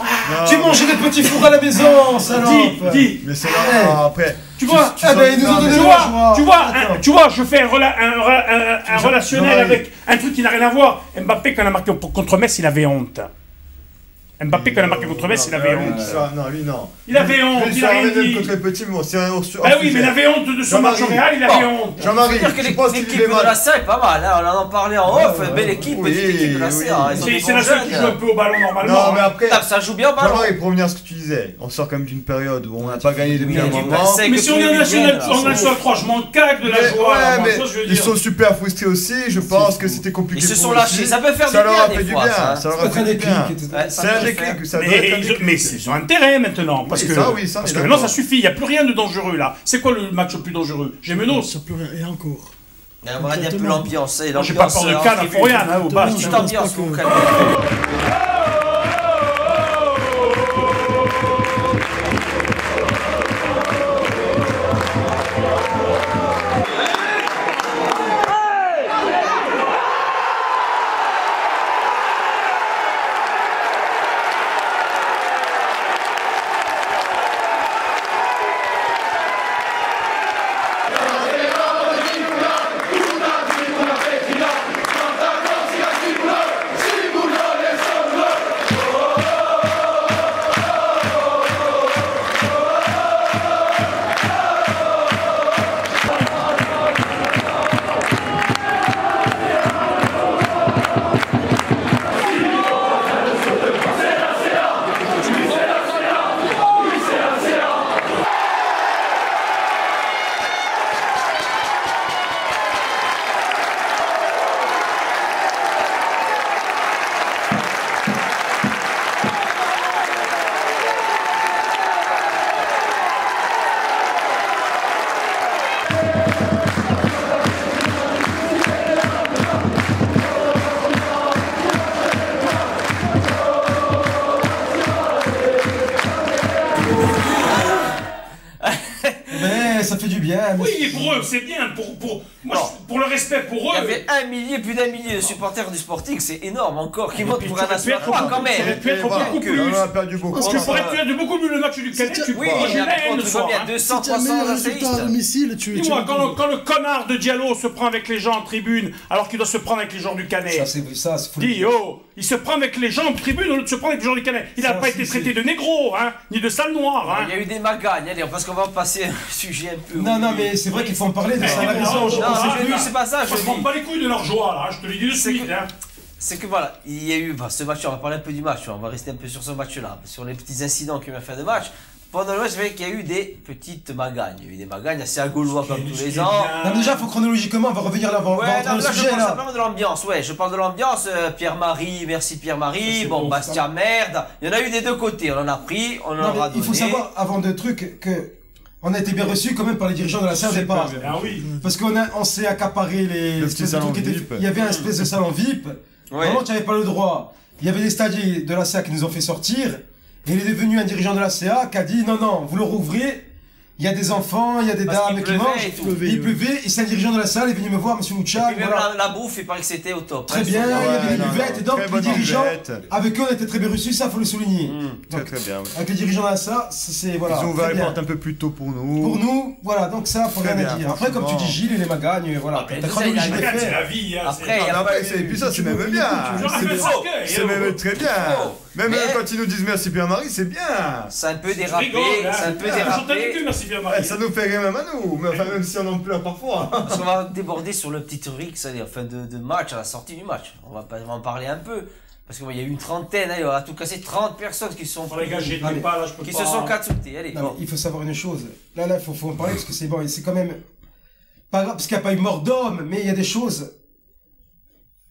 Tu mangeais des petits fours à la maison, salope. Dis. Mais c'est là, après. Tu vois, Ah ben, ils nous ont donné tu la vois, joie. tu vois, Attends. tu vois, je fais un relationnel Jean-Marie. avec un truc qui n'a rien à voir. Mbappé, quand il a marqué contre Metz, il avait honte. Mbappé, quand il a marqué contre Metz, il avait honte. Non, lui, non. Il avait honte, Lui, il ça a rien arrive même dit. contre les petits, mais c'est un hors Ah oui, mais il avait honte de son match au Real, il avait honte. Jean-Marie, C'est-à-dire que je pense qu'il l'équipe est de la mal. CA est pas mal, hein. On en parlait en off, belle équipe, oui, petite équipe de la oui. CA. Ils ont des C'est bons la seule qui jeunes. joue un peu au ballon normalement. Non, mais après, Putain, ça joue bien au ballon. Jean-Marie, pour revenir à ce que tu disais, on sort quand même d'une période où on n'a pas gagné depuis Oui, un du moment. passé. Mais que si on tous est les en national, week-ends, en national 3, je m'en cague de la Mais, joie. ouais, alors, moi, mais ça, je veux ils dire. sont super frustrés aussi. Je pense que c'était compliqué. Ils se pour sont eux lâchés. aussi. Ça peut faire du Ça leur bien a des fait du fois, bien. ça. Ça leur Ça a peut être un fait du déclic. bien. etc. Ouais, ça C'est un peut déclic. faire. Ça doit Mais, être un déclic. mais c'est un intérêt maintenant. Parce Oui, que, ça, oui, ça, on parce est que maintenant d'accord. ça suffit, il n'y a plus rien de dangereux là. C'est quoi le match le plus dangereux? Gémenos. Ça peut rien. Et encore. Mais on va dire plus l'ambiance. Moi, j'ai pas peur de Cannes, il faut rien, hein, au bas. Petite ambiance, vous calmez. Mais ça fait du bien. mais- Oui, pour eux, c'est bien. Moi, pour le respect pour Il y eux. avait plus d'un millier de supporters du Sporting, c'est énorme encore, qui votent puis pour tu un aurais pu être national quand Ça aurait même. pu être Voilà. beaucoup plus. On a perdu beaucoup. Parce que pour être de beaucoup plus le match du Canet, tu Oui, moi il y j'ai a la haine le soir. combien hein. 200, Si tu as un 300 meilleur résultat à assaillistes. domicile, Dis-moi, quand le connard de Diallo se prend avec les gens en tribune, alors qu'il doit se prendre avec les gens du Canet. Ça, c'est fou. Dis, oh, il se prend avec les gens en tribune au lieu de se prendre avec les gens du Canet. Il n'a Ça, pas été traité de négro, hein, ni de sale noir, hein. Il y a eu des magagnes, allez, parce qu'on va passer à un sujet un peu. Non, mais c'est vrai qu'il faut en parler de ça. La raison, non, je Non, pense non, que- je dis, c'est pas ça, je Je prends dis. pas les couilles de leur joie, là, je te le dis de suite, hein. C'est que voilà, il y a eu ce match, on va parler un peu du match, on va rester un peu sur ce match-là, sur les petits incidents qu'il y a eu à fin de match. Pendant le match, c'est vrai qu'il y a eu des petites magagnes. Il y a eu des magagnes assez à gaulois comme tous les ans. Non, mais déjà, il faut chronologiquement, on va revenir là, on va Ouais, rentrer dans non, le là, je sujet parle là. simplement de l'ambiance, ouais, je parle de l'ambiance, Pierre-Marie, merci Pierre-Marie, Ça, c'est bon, beau, Bastia, ça. merde, il y en a eu des deux côtés, on en a pris, on en Non, mais aura donné. il faut savoir, avant de trucs, que on a été bien reçus quand même par les dirigeants de la salle au départ. Ah oui. Parce on s'est accaparé les Le espèces petit de salon trucs qui étaient- VIP. Il y avait un espèce de salon VIP. Ouais. Vraiment, tu n'avais pas le droit. Il y avait des stadiers de la CA qui nous ont fait sortir. Et il est devenu un dirigeant de la CA qui a dit non, vous le rouvrez. Il y a des enfants, il y a des Parce dames qu'il qui pleuvait mangent. et tout. Il pleuvait, et c'est un dirigeant de la salle, il est venu me voir, monsieur Et Mouchak. puis même Voilà. la bouffe, il paraît que c'était au top. Très hein, bien, sur- il y avait des non, buvettes, non, et donc très les bonne dirigeants, buvette. avec eux on était très bien reçus, ça faut le souligner. Très très bien. Avec les dirigeants de la CA, c'est voilà. Ils ont ouvert très les bien. portes un peu plus tôt pour nous. Pour nous, voilà, donc ça, faut Très rien bien, à dire. Après, comme tu franchement. dis, Gilles et les magagnes, voilà, Après, ta vous chronologie avez des la Regarde, c'est la faits. vie, hein. Après, il y Ah, a après, pas et puis ça, c'est même bien. C'est même très bien. Même Mais- quand ils nous disent merci Pierre-Marie, c'est bien. C'est un peu Je dérapé, rigole, hein. c'est un peu Ah, j'entends dérapé. que merci Pierre-Marie. Ça nous fait rire même à nous, mais enfin, même si on en pleure parfois. Parce qu'on va déborder sur le petit truc, c'est-à-dire fin de match, à la sortie du match. On va en parler un peu. Parce qu'il y a eu une trentaine, allez, on a tout cassé 30 personnes qui se sont, Bon, les gars, j'étais Allez. pas là, je peux qui pas. se sont catsoutés. Allez, Non, bon. mais il faut savoir une chose. Là, faut en parler parce que c'est bon, et c'est quand même pas grave, parce qu'il n'y a pas eu mort d'homme, mais il y a des choses.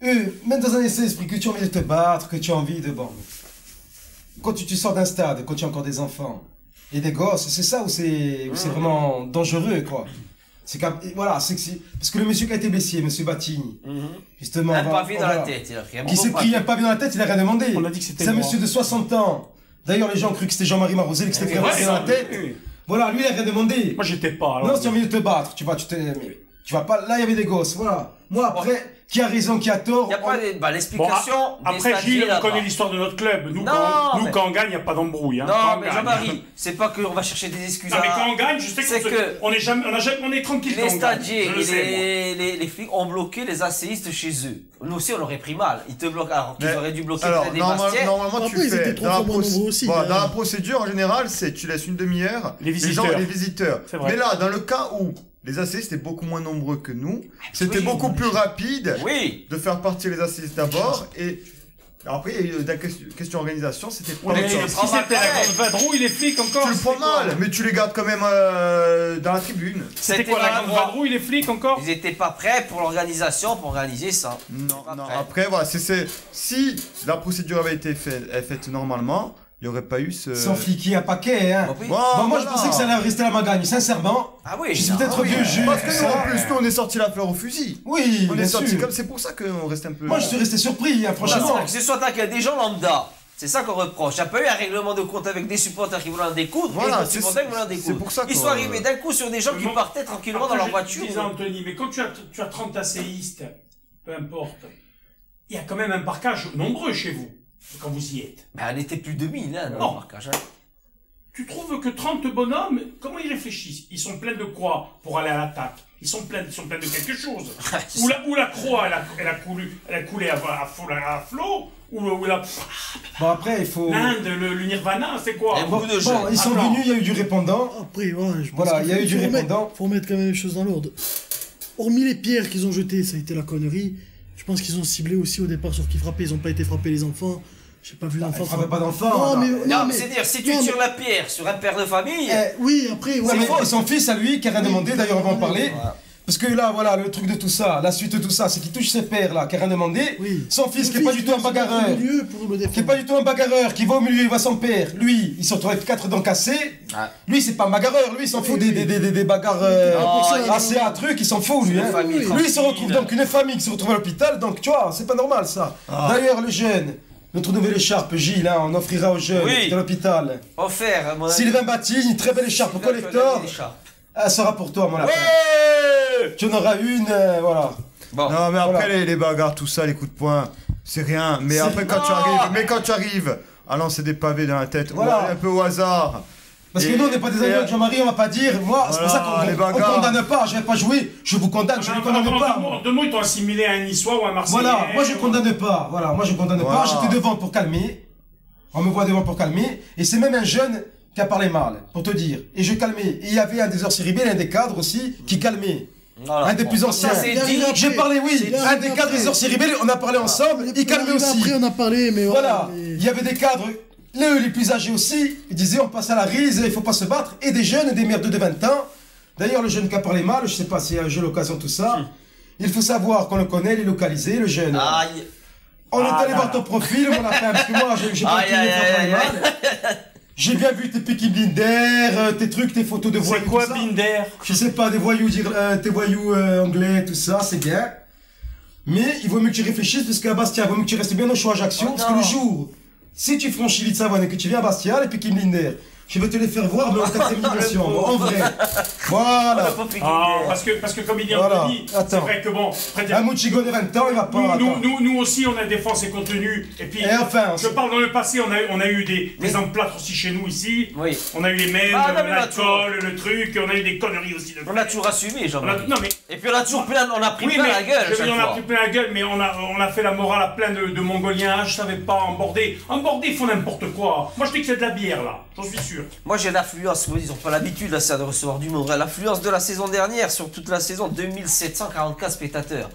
Même dans un état d'esprit, que tu as envie de te battre, que tu as envie de. Bon. Quand tu sors d'un stade, quand tu as encore des enfants et des gosses, c'est ça où c'est vraiment dangereux, quoi. C'est voilà, parce que le monsieur qui a été blessé, monsieur Batigny, justement. Un voilà, pavé dans voilà, la tête. Il a pris un qui gros s'est pris pavé. un pavé dans la tête, il a rien demandé. On a dit que c'était C'est un moi. monsieur de 60 ans. D'ailleurs, les gens ont cru que c'était Jean-Marie Marosel, que c'était Mais pris un ouais, pavé dans la tête. Voilà, lui, il a rien demandé. Moi, j'étais pas. alors. Non, si tu as envie de te battre, tu vas pas. Là, il y avait des gosses, voilà. Moi, après, qui a raison, qui a tort. Il n'y a pas Bon, l'explication. des après, stadiers Gilles, on là-bas. connaît l'histoire de notre club. Nous, Non, quand, nous, mais- quand on gagne, il n'y a pas d'embrouille. Hein. Quand Non, on mais gagne. Jean-Marie, c'est pas qu'on va chercher des excuses Non, mais quand à... on gagne, je sais C'est qu'on que on est jamais, on est tranquille Les quand on gagne. stadiers Je le et sais, moi. les flics ont bloqué les asséistes chez eux. Nous aussi, on aurait pris mal. Ils te bloquent alors qu'ils Mais- auraient dû bloquer Alors, des Bastiais. normalement, Après, tu ils fais. étaient trois fois moins nombreux aussi, Voilà, hein. dans la procédure, en général, c'est tu laisses une demi-heure. Les gens visiteurs. et les visiteurs. C'est vrai. Mais là, dans le cas où les assistes étaient beaucoup moins nombreux que nous, c'était oui, beaucoup plus rapide Oui. de faire partir les assistes d'abord et. Après, il y a eu la question organisation, c'était pas Mais autre chose. si c'était la grande vadrouille, les flics encore. Tu le prends c'était quoi mal, mais tu les gardes quand même dans la tribune. C'était quoi la grande vadrouille, les flics encore? Ils étaient pas prêts pour l'organisation, pour organiser ça. Non, Pas non. prêt. Après, voilà, si la procédure avait été faite normalement, il n'y aurait pas eu ce. Sans fliquer un paquet, hein. Oui. Bon, Bon, moi, je voilà. pensais que ça allait rester la magagne, sincèrement. Ah oui, Je suis non, peut-être oui. vieux jus. Parce que nous, ça. en plus, nous, on est sorti la fleur au fusil. Oui, On bien est sorti sûr. comme c'est pour ça qu'on reste un peu. Moi, je suis resté surpris, hein, Voilà, franchement. c'est que ce soit attaqué des gens lambda. C'est ça qu'on reproche. Il n'y a pas eu un règlement de compte avec des supporters qui voulaient en découdre Voilà, et des c'est- supporters qui voulaient en découdre. c'est pour ça Ils qu'on- sont arrivés d'un coup sur des gens qui Moi- partaient tranquillement dans Après, leur je voiture. disais, Anthony, mais quand tu as 30 asséistes, peu importe, il y a quand même un parquage nombreux chez vous, quand vous y êtes. Ben, on était plus de 1000 hein, dans Non. le marquage. Hein. Tu trouves que 30 bonhommes, comment ils réfléchissent? Ils sont pleins de quoi pour aller à l'attaque? Ils sont pleins de quelque chose. Ou la croix, elle a coulé à flot, ou la Bon, après, il faut. l'Inde, le Nirvana, c'est quoi? Il y a beaucoup de Bon, jeunes. ils sont Attends. venus, il y a eu du répondant. Après, ouais, je pense Voilà, qu'il il y a eu du répondant. Faut remettre quand même les choses dans l'ordre. Hormis les pierres qu'ils ont jetées, ça a été la connerie. Je pense qu'ils ont ciblé aussi au départ sur qui frapper. Ils ont pas été frapper les enfants. J'ai pas vu d'enfants. Ils frappaient pas d'enfants. Non, mais. Non, mais c'est dire, si tu non, mais- tire la pierre sur un père de famille, Oui, après, ouais, Ouais, mais- mais son fils à lui, qui a rien demandé, d'ailleurs, on va en parler. Voilà. Parce que là, voilà, le truc de tout ça, la suite de tout ça, c'est qu'il touche ses pères, là, qui a rien demandé. Oui. Son fils, Le qui est pas du tout un il se bat bagarreur. au milieu pour le Qui est défendre. pas du tout un bagarreur, qui va au milieu, il voit son père. Lui, il se retrouve avec 4 dents cassées. Ah. Lui, c'est pas un bagarreur, lui, il s'en fout des bagarres Non, il- assez à trucs, il s'en fout, lui. une Hein. famille Lui, il se retrouve tranquille. donc une famille qui se retrouve à l'hôpital, donc tu vois, c'est pas normal ça. D'ailleurs, le jeune, notre nouvelle écharpe, Gilles, hein, on offrira aux jeunes Oui. qui est à l'hôpital. offert, à mon ami. Sylvain Batigne, une très belle écharpe Sylvain, tu as collector. gagné l'écharpe. Elle sera pour toi, mon lapin. Ouais Tu en auras une, voilà. Bon. Non, mais après, Voilà. les bagarres, tout ça, les coups de poing, c'est rien. Mais C'est- après, quand tu arrives à lancer des pavés dans la tête, Voilà. ou un peu au hasard. Parce que nous, on n'est pas des amis avec Jean-Marie, on va pas dire. Moi, c'est pour ça Voilà, les qu'on bagarres. condamne pas. Je vais pas jouer, je vous condamne, je ne condamne pas. Deux mots, ils t'ont assimilé à un Niçois ou à un Marseillais. Voilà, moi je condamne pas. Voilà, moi je condamne Voilà. pas. J'étais devant pour calmer. On me voit devant pour calmer. Et c'est même un jeune qui a parlé mal, pour te dire. Et je calmais. Et il y avait un des hors-série B, l'un des cadres aussi, qui calmait. Voilà. Un des plus anciens. Ça, c'est dit. J'ai parlé, oui. C'est Un des dit cadres après. des hors-série B, on a parlé ensemble. Il calmait aussi. Après, on a parlé, mais Voilà. mais- Il y avait des cadres, les plus âgés aussi. Ils disaient on passe à la rise, il faut pas se battre. Et des jeunes, des merdes de 20 ans. D'ailleurs, le jeune qui a parlé mal, je sais pas si j'ai l'occasion, tout ça. Il faut savoir qu'on le connaît, il est localisé, le jeune. Aïe. On est allé là voir là. ton profil, mon affaire, parce que moi, j'ai pas Aïe, entendu aïe, faire aïe, parler mal. J'ai bien vu tes Peaky Blinders, tes trucs, tes photos de voyous. C'est quoi tout ça. Binder? Je sais pas, des voyous, tes voyous anglais, tout ça, c'est bien. Mais il vaut mieux que tu réfléchisses, parce qu'à Bastia, il vaut mieux que tu restes bien au choix Ajaccio, Oh parce que non. le jour, si tu franchis l'île de Savoine et que tu viens à Bastia, les Peaky Blinders, je vais te les faire voir, mais en 4ème dimension, pauvre. en vrai. Voilà. Ah, parce que comme il dit Voilà. Anthony, c'est Attends. vrai que bon, après, Un Mouchigo de 20 ans, il va pas. attends. nous aussi, on a défense et contenu. Et puis, Et enfin, je parle dans le passé, on a eu des emplâtres aussi chez nous ici. Oui. On a eu les mêmes, Ah, non, mais là, l'alcool, le truc, on a eu des conneries aussi. On a toujours assumé, jean On a- non mais Et puis on a toujours on a pris oui, plein mais la gueule à je veux chaque dire, on a fois. pris plein la gueule, mais on a fait la morale à plein de Mongoliens. Je savais pas emborder. Emborder, ils font n'importe quoi. Moi, je dis que c'est de la bière là. J'en suis sûr. Moi j'ai l'affluence, ils ont pas l'habitude là, ça, de recevoir du monde. L'affluence de la saison dernière, sur toute la saison, 2744 spectateurs.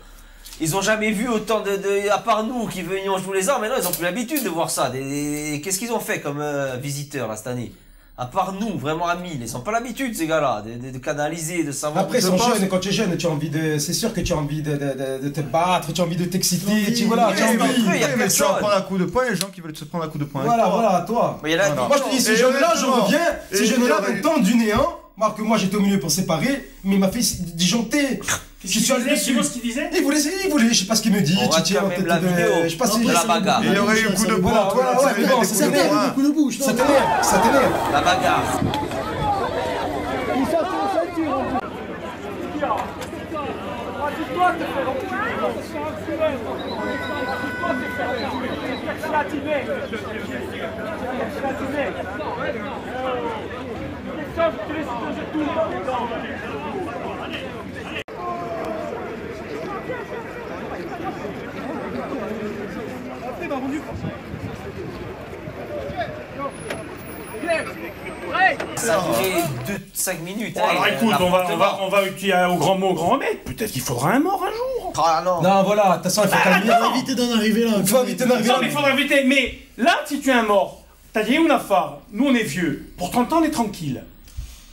Ils ont jamais vu autant à part nous qui venions jouer les ans, mais non, ils ont plus l'habitude de voir ça. Qu'est-ce qu'ils ont fait comme visiteurs là cette année? À part nous, vraiment amis, ils n'ont pas l'habitude ces gars-là, de canaliser, de savoir. Après, ils où sont je pense. jeunes, et quand tu es jeune, tu as envie de. C'est sûr que tu as envie de te battre, tu as envie de t'exciter, Envie, tu voilà, oui, tu as mais envie. après, il y a Oui, mais tu vas personne. prendre un coup de poing, il y a des gens qui veulent se prendre un coup de poing. avec Voilà, toi. voilà, toi. Mais il y a la- Voilà. Moi je te dis, ce Et jeune-là, je honnêtement, reviens, et ce jeune-là, il aurait- d'un temps du néant, alors que moi j'étais au milieu pour séparer, mais il m'a fait disjoncter. Qu'est-ce Je qu'il suis allé disait? dessus. Tu vois ce qu'il disait? Il voulait, je sais pas ce qu'il me dit. On rate Titi, quand en même tête la de- vidéo. Je sais pas si Non, de mais la c'est bagarre. le Il y aurait eu ça, coup de ça- poing, Voilà, toi, voilà, tu ouais, avais mais des bon, coups c'est de ça, poing. le coup de bouche, non, Ça non. t'énerve, ça t'énerve. La bagarre. Ça a duré 5 minutes. Bon, alors écoute, on va utiliser au grand mot, au grand remède. Peut-être qu'il faudra un mort un jour. Ah non. Non, voilà, de toute façon, il faut calmer. Il faut éviter d'en arriver là. Il faut éviter d'en arriver Non, là. mais il faudra éviter. Mais là, si tu es un mort, t'as dit une affaire. Nous, on est vieux. Pour 30 ans, on est tranquille.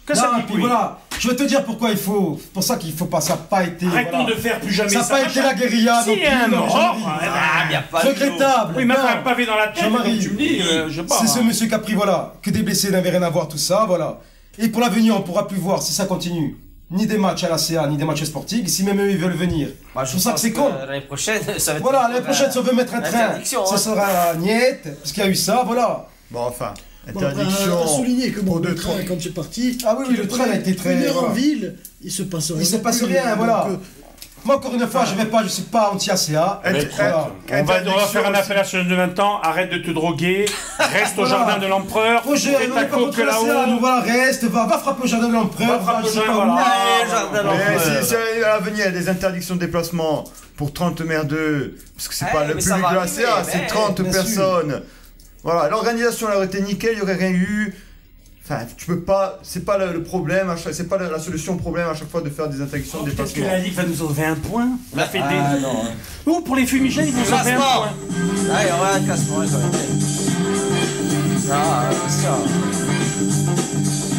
Que ça Non, dit, puis oui. voilà, je vais te dire pourquoi il faut. C'est pour ça qu'il faut pas, ça n'a pas été. Arrêtons voilà. de faire plus jamais Ça ça. n'a pas été la guérilla. Si non il y a plus, un non, mort, Jean-Marie. Ah, il n'y a pas de Regrettable. Oui, il m'a Non. fait un pavé dans la tête. Jean-Marie, donc tu me dis, je sais pas. c'est ce monsieur qui a pris, voilà, que des blessés n'avaient rien à voir, tout ça, voilà. Et pour l'avenir, on pourra plus voir si ça continue. Ni des matchs à la CA, ni des matchs sportifs, si même eux ils veulent venir. Moi, c'est pour ça que c'est con. L'année prochaine, ça va être. Voilà, l'année prochaine, si on veut mettre un train, Interdiction, ça hein. sera niette, parce qu'il y a eu ça, voilà. Bon, enfin, Bon, après, interdiction. à souligner que bon, pour le deux, train, trois. quand tu es parti, Ah oui, oui, le train a été très. une heure en voilà. ville, il se passe rien. Il se non passe plus, rien, donc, voilà. Moi, encore une fois, je suis pas anti-ACA. Mais écoute, Voilà. on va faire un aussi. appel à ce jeune de 20 ans, arrête de te droguer, reste au Voilà. jardin de l'empereur, Roger, fais on ta n'est pas coke contre l'ACA, nous là-haut. voilà, reste, va frapper au jardin de l'empereur, Va frapper je au sais jardin, pas où. voilà. Allez, jardin Mais d'enfant. si à l'avenir il y a des interdictions de déplacement pour 30 merdeux, parce que c'est Ouais, pas le mais ça public de va la CA, arriver, c'est mais 30 bien sûr. personnes. Voilà, l'organisation elle aurait été nickel, il n'y aurait rien eu. Enfin, tu peux pas, c'est pas le problème, c'est pas la solution au problème à chaque fois de faire des interdictions de Qu'est-ce déplacement. qu'il a dit qu'il va nous enlever un point? On a fait Ah des. non. Oh, pour les fumigènes, ils vont nous enlever un Classement. point. Allez, on va un classement, quand même. Ah, ça.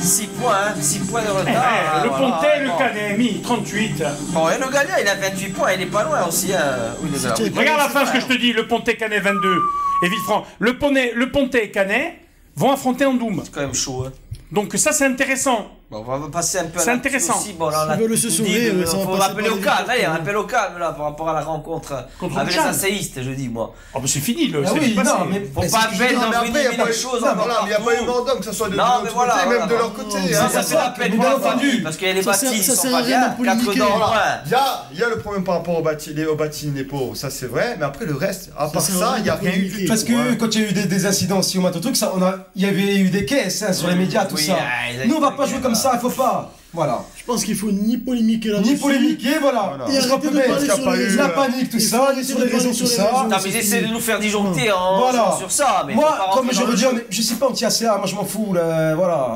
6 points, hein, 6 points de Eh, retard. hein, le voilà. Pontet, le Bon. Canet, mis 38. Bon, et le gagnant, il a 28 points, il est pas loin aussi. Oui, il est là. C'est- Regarde la fin, ce que je te dis, le Pontet, Canet 22 et Villefranc. Le Pontet et Canet vont affronter Andoum. C'est quand même chaud. Hein. Donc ça, c'est intéressant. Bon, on va passer un peu à C'est l'actu intéressant. aussi. Bon, là, on a Ils veulent tout se dit, sauver, mais ça va faut passer rappeler par au les calme. victoires, Allez, hein. rappel au calme là par rapport à la rencontre Contre avec les Tchad. asséistes, je dis moi. Oh, bah c'est fini, Ah c'est oui, passé. non, mais Faut c'est pas ce que je mettre dis. dans mais une après, il n'y a million pas de choses. non, voilà, il y a pas eu mort d'homme, que ce soit de Non, notre mais côté, voilà, même voilà. de leur côté. Non, hein. Ça c'est fait la peine pour la famille parce que les Ça bâtis sert- ça sont sert pas à rien bien. de 4 polémiquer. dents en Voilà. moins. Il y a le problème par rapport aux bâtis les pauvres, ça c'est vrai, mais après le reste, à part sert à ça, rien il n'y a de rien eu du polémiquer. tout. Parce que Ouais. quand il y a eu des incidents aussi au matin truc, ça, il y avait eu des caisses hein, sur les médias, tout Oui, ça. ils Nous, on va avaient pas fait jouer des comme débats. ça, il faut pas. Voilà. Je pense qu'il faut ni polémiquer là-dessus. Ni polémiquer, voilà. Voilà. Et On se arrêter de remet parler qu'il y a sur pas les eu réseaux. la panique, tout Il faut ça, arrêter sur de les parler réseaux, sur tout les ça. réseaux. Non, mais c'est ils essaient fini. de nous faire disjoncter en Voilà. jouant sur ça. Mais Moi, faut pas comme rentrer je dans veux le dire, jeu. je suis pas anti-ACA, moi je m'en fous, là, voilà.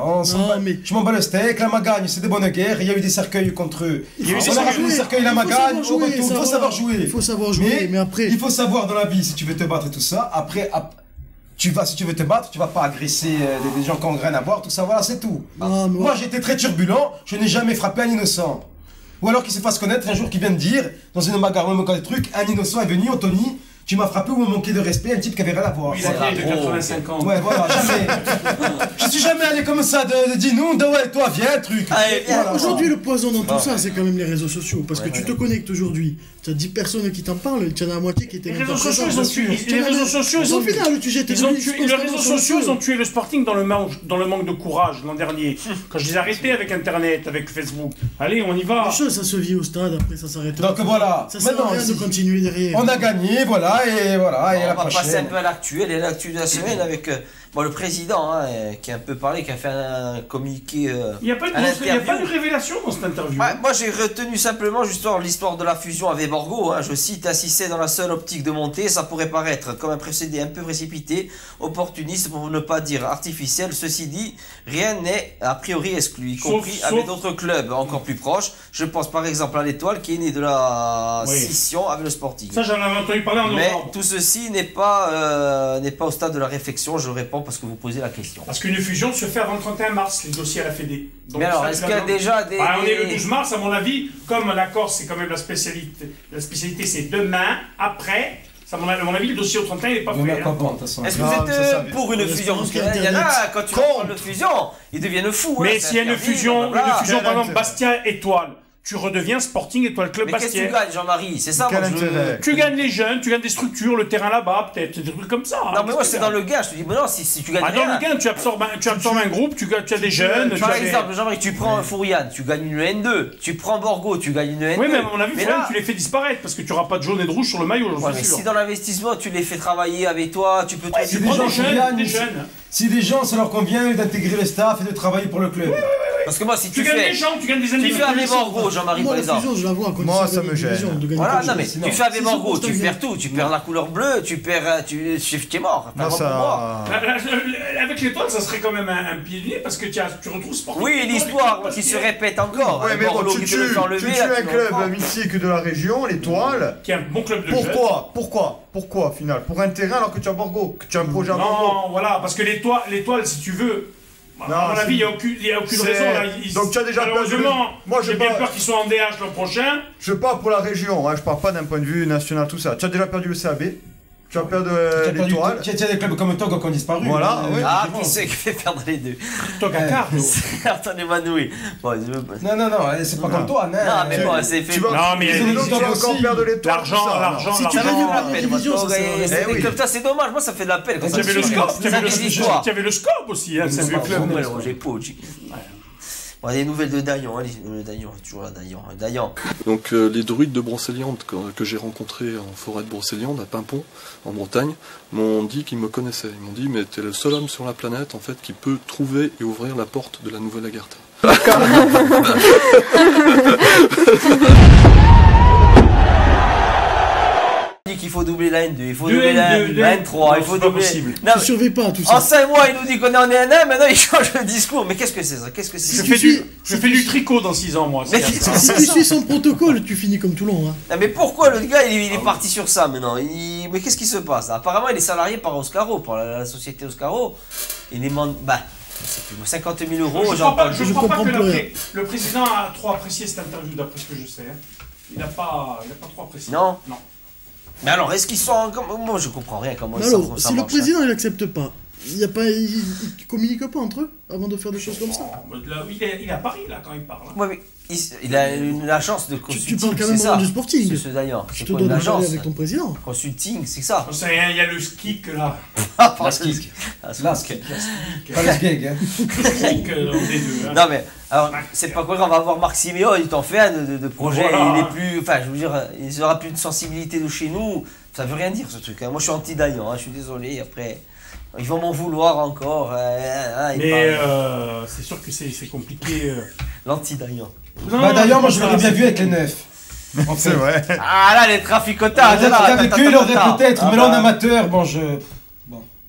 mais- Je m'en bats le steak, la Magagne, c'est des bonnes guerres, il y a eu des cercueils contre eux. Il y a eu des On a cercueils. rappelé les cercueils, la Il faut Magagne, savoir au jouer, retour, il faut savoir jouer. Il faut savoir jouer, mais après. Il faut savoir dans la vie, si tu veux te battre et tout ça, après, si tu veux te battre, tu vas pas agresser des gens qui ont rien à voir, tout ça, voilà, c'est tout. Ah, mais Moi, j'étais très turbulent, je n'ai jamais frappé un innocent. Ou alors qu'il se fasse connaître un jour qu'il vient de dire, dans une bagarre, même quand des trucs, un innocent est venu, Anthony, tu m'as frappé ou me manqué de respect, un type qui avait rien à voir. Oui, il a C'est vieille de la 85 ans. Ouais, voilà, jamais. Je suis jamais allé comme ça de dire non, ouais, toi, viens, truc. Allez, viens. Voilà. Aujourd'hui, le poison dans tout ça, c'est quand même les réseaux sociaux. Parce que tu te connectes aujourd'hui, tu as 10 personnes qui t'en parlent, tu en as la moitié qui étaient Les même réseaux pas sociaux, présents, ils ont bien tué. sûr. Les réseaux sociaux, ils Au ont final, tu jettes Ils ont des tué, listes les réseaux constamment sociaux, sur ils ont tué le Sporting dans le manque de courage l'an dernier. Quand je les ai arrêtés avec Internet, avec Facebook. Allez, on y va. Les choses, ça se vit au stade, après ça s'arrête. Donc voilà, Ça sert à maintenant, rien de continuer derrière. on a gagné, voilà, et voilà, et On la va passer un prochaine. peu à l'actu. Elle est l'actu de la semaine avec le président qui a un peu parlé, qui a fait un communiqué. Il n'y a pas à l'interview. de révélation dans cette interview. Ouais, moi j'ai retenu simplement justement l'histoire de la fusion avec Borgo. Je cite, insistait dans la seule optique de monter, ça pourrait paraître comme un procédé un peu précipité, opportuniste pour ne pas dire artificiel. Ceci dit, rien n'est a priori exclu, y compris avec d'autres clubs encore plus proches. Je pense par exemple à l'Étoile qui est né de la scission avec le Sporting. Ça, j'en avais entendu parler en Mais novembre. tout ceci n'est pas au stade de la réflexion. Je réponds parce que vous posez la question. Parce qu'une fusion se fait avant le 31 mars, les dossiers à la Fédé. Donc, Mais alors, ça, est-ce tu qu'il y a l'as- déjà des... On est le 12 mars, à mon avis, comme la Corse, c'est quand même la spécialité, c'est demain, après. À mon avis, le dossier au 31 il n'est pas On fait. est pas bon, de toute façon. Est-ce que Non, vous êtes ça, ça, pour une fusion? Parce qu'il y en a, quand tu parles de fusion, ils deviennent fous. Mais hein, s'il y a une interdit, fusion, blablabla. par exemple, intérêt. Bastia-Étoile, tu redeviens Sporting Étoile Club Mais qu'est-ce que Bastia. tu gagnes, Jean-Marie? C'est ça, Quel moi, je... intérêt? Tu gagnes les jeunes, tu gagnes des structures, le terrain là-bas, peut-être, des trucs comme ça. Non, mais moi, c'est dans le gain. Je te dis, mais non, si tu gagnes Ah, dans rien... le gain, tu absorbes un groupe, tu as des jeunes. tu Par as des- exemple, Jean-Marie, tu prends Fourian, tu gagnes une N2. Tu prends Borgo, tu gagnes une N2. Oui, mais à mon avis, Mais Florian, là- tu les fais disparaître parce que tu n'auras pas de jaune et de rouge sur le maillot, Ouais, j'en mais suis sûr. si dans l'investissement, tu les fais travailler avec toi, tu peux... Ouais, Si tu des prends gens des qui jeunes, gagnent, des jeunes. Si des gens, ça leur convient d'intégrer le staff et de travailler pour le club. Parce que moi, si Tu tu gagnes fais... des gens, tu gagnes des Tu individus. fais avec Borgo, Jean-Marie, Moi, par la exemple. fusion, je la vois quand Moi, ils sont ça dans me une gêne. division, de gagner Voilà, quelque non, mais chose. tu fais avec Si c'est Borgo, pour tu stagner. perds tout. Tu perds la couleur bleue, tu perds... Tu es mort. Enfin, Moi, pour moi. ça. Avec l'étoile, ça serait quand même un pilier parce que tu retrouves Sporting. Oui, Étoile, l'histoire Étoile, qui se Bastia, répète encore. Ouais, avec mais bon, Bordeaux tu qui peut le faire tues lever, là, un tu club comprends. mythique de la région, l'Étoile. qui est un bon club de jeunes. Pourquoi, au final? Pour un terrain alors que tu as Borgo, que tu as un projet à Borgo. Non, voilà, parce que l'étoile, si tu veux, à Non, mon c'est- avis, il n'y a aucune c'est- raison. Là, Donc tu as déjà perdu le- malheureusement, Moi, je j'ai bien parle- peur qu'ils soient en DH l'an prochain. Je parle pour la région, hein, je parle pas d'un point de vue national, tout ça. Tu as déjà perdu le CAB, tu as perdu l'Étoile. Tu as des clubs comme Togo qui ont disparu. Voilà, oui. Ah, qui c'est qui fait perdre les deux? Toi, Kakar. Attendez, Manoui. Bon, Non, c'est pas comme toi, non, mais bon, c'est fait. Tu vas, Non, mais tu il y a vas des- encore aussi. perdre l'Étoile. L'argent, tout ça, l'argent, non. Si tu Ça veux fait de vivre la la peine, moi, division, ça toi, sert à rien. c'est Eh oui. comme ça, c'est dommage. Moi, ça fait de la peine. quand Tu avais le se fait. scope, Ça des histoires. tu avais le scope aussi, hein, c'est un vieux pas club. faux. Ouais, j'ai pas, j'ai- Bon, des nouvelles de Dayan, allez, Dayan, toujours là, Dayan. Donc les druides de Brocéliande que j'ai rencontrés en forêt de Brocéliande, à Pimpon, en Bretagne, m'ont dit qu'ils me connaissaient. Ils m'ont dit mais t'es le seul homme sur la planète en fait qui peut trouver et ouvrir la porte de la nouvelle Agartha. Il dit qu'il faut doubler la N2, il faut Deux doubler la N2, N3, il faut c'est pas doubler... possible. Non, Tu surveilles pas tout ça. en 5 mois, il nous dit qu'on est en N1, maintenant il change le discours. Mais qu'est-ce que c'est ça? Qu'est-ce que c'est Je ça? fais du tricot dans 6 ans, moi. Mais c'est ça. Si tu suis son protocole, tu finis comme Toulon. Hein. Ah, mais pourquoi le gars il est parti sur ça maintenant? Mais qu'est-ce qui se passe? Apparemment il est salarié par Oscaro, par la société Oscaro. Il demande, c'est plus 50 000 euros. Je crois pas, je je crois pas comprends que plus rien. le président a trop apprécié cette interview, d'après ce que je sais. Hein. Il n'a pas trop apprécié. Non. Non. Mais alors, est-ce qu'ils sont... Moi je comprends rien comment Mais ils sont. alors, si le président il accepte pas, Ils communiquent pas entre eux avant de faire des choses comme ça. Il est à Paris, là, quand il parle. Ouais, mais il a une agence de Tu consulting. parles quand même c'est ça. du sporting. C'est d'ailleurs. Je C'est te quoi dois une de parler agence avec ton président. consulting, c'est ça. Il y a le skick, là. Pas skick. Là, skick. Pas le skeg, hein. Le skick, on est deux. Hein. Non mais, alors, c'est pas quoi, on va voir Marc Siméon, il t'en fait un de projet, Voilà. il est plus, enfin je veux dire, il aura plus de sensibilité de chez nous, ça veut rien dire ce truc, hein. Moi je suis anti-Dayan, hein. Je suis désolé, après, ils vont m'en vouloir encore, Mais c'est sûr que c'est compliqué. L'anti-Dayan. Bah d'ailleurs, moi je l'aurais bien vu avec les neufs. En C'est fait. vrai. Ah là, les traficotages, là, Avec eux, il aurait peut-être, mais là en amateur, bon je.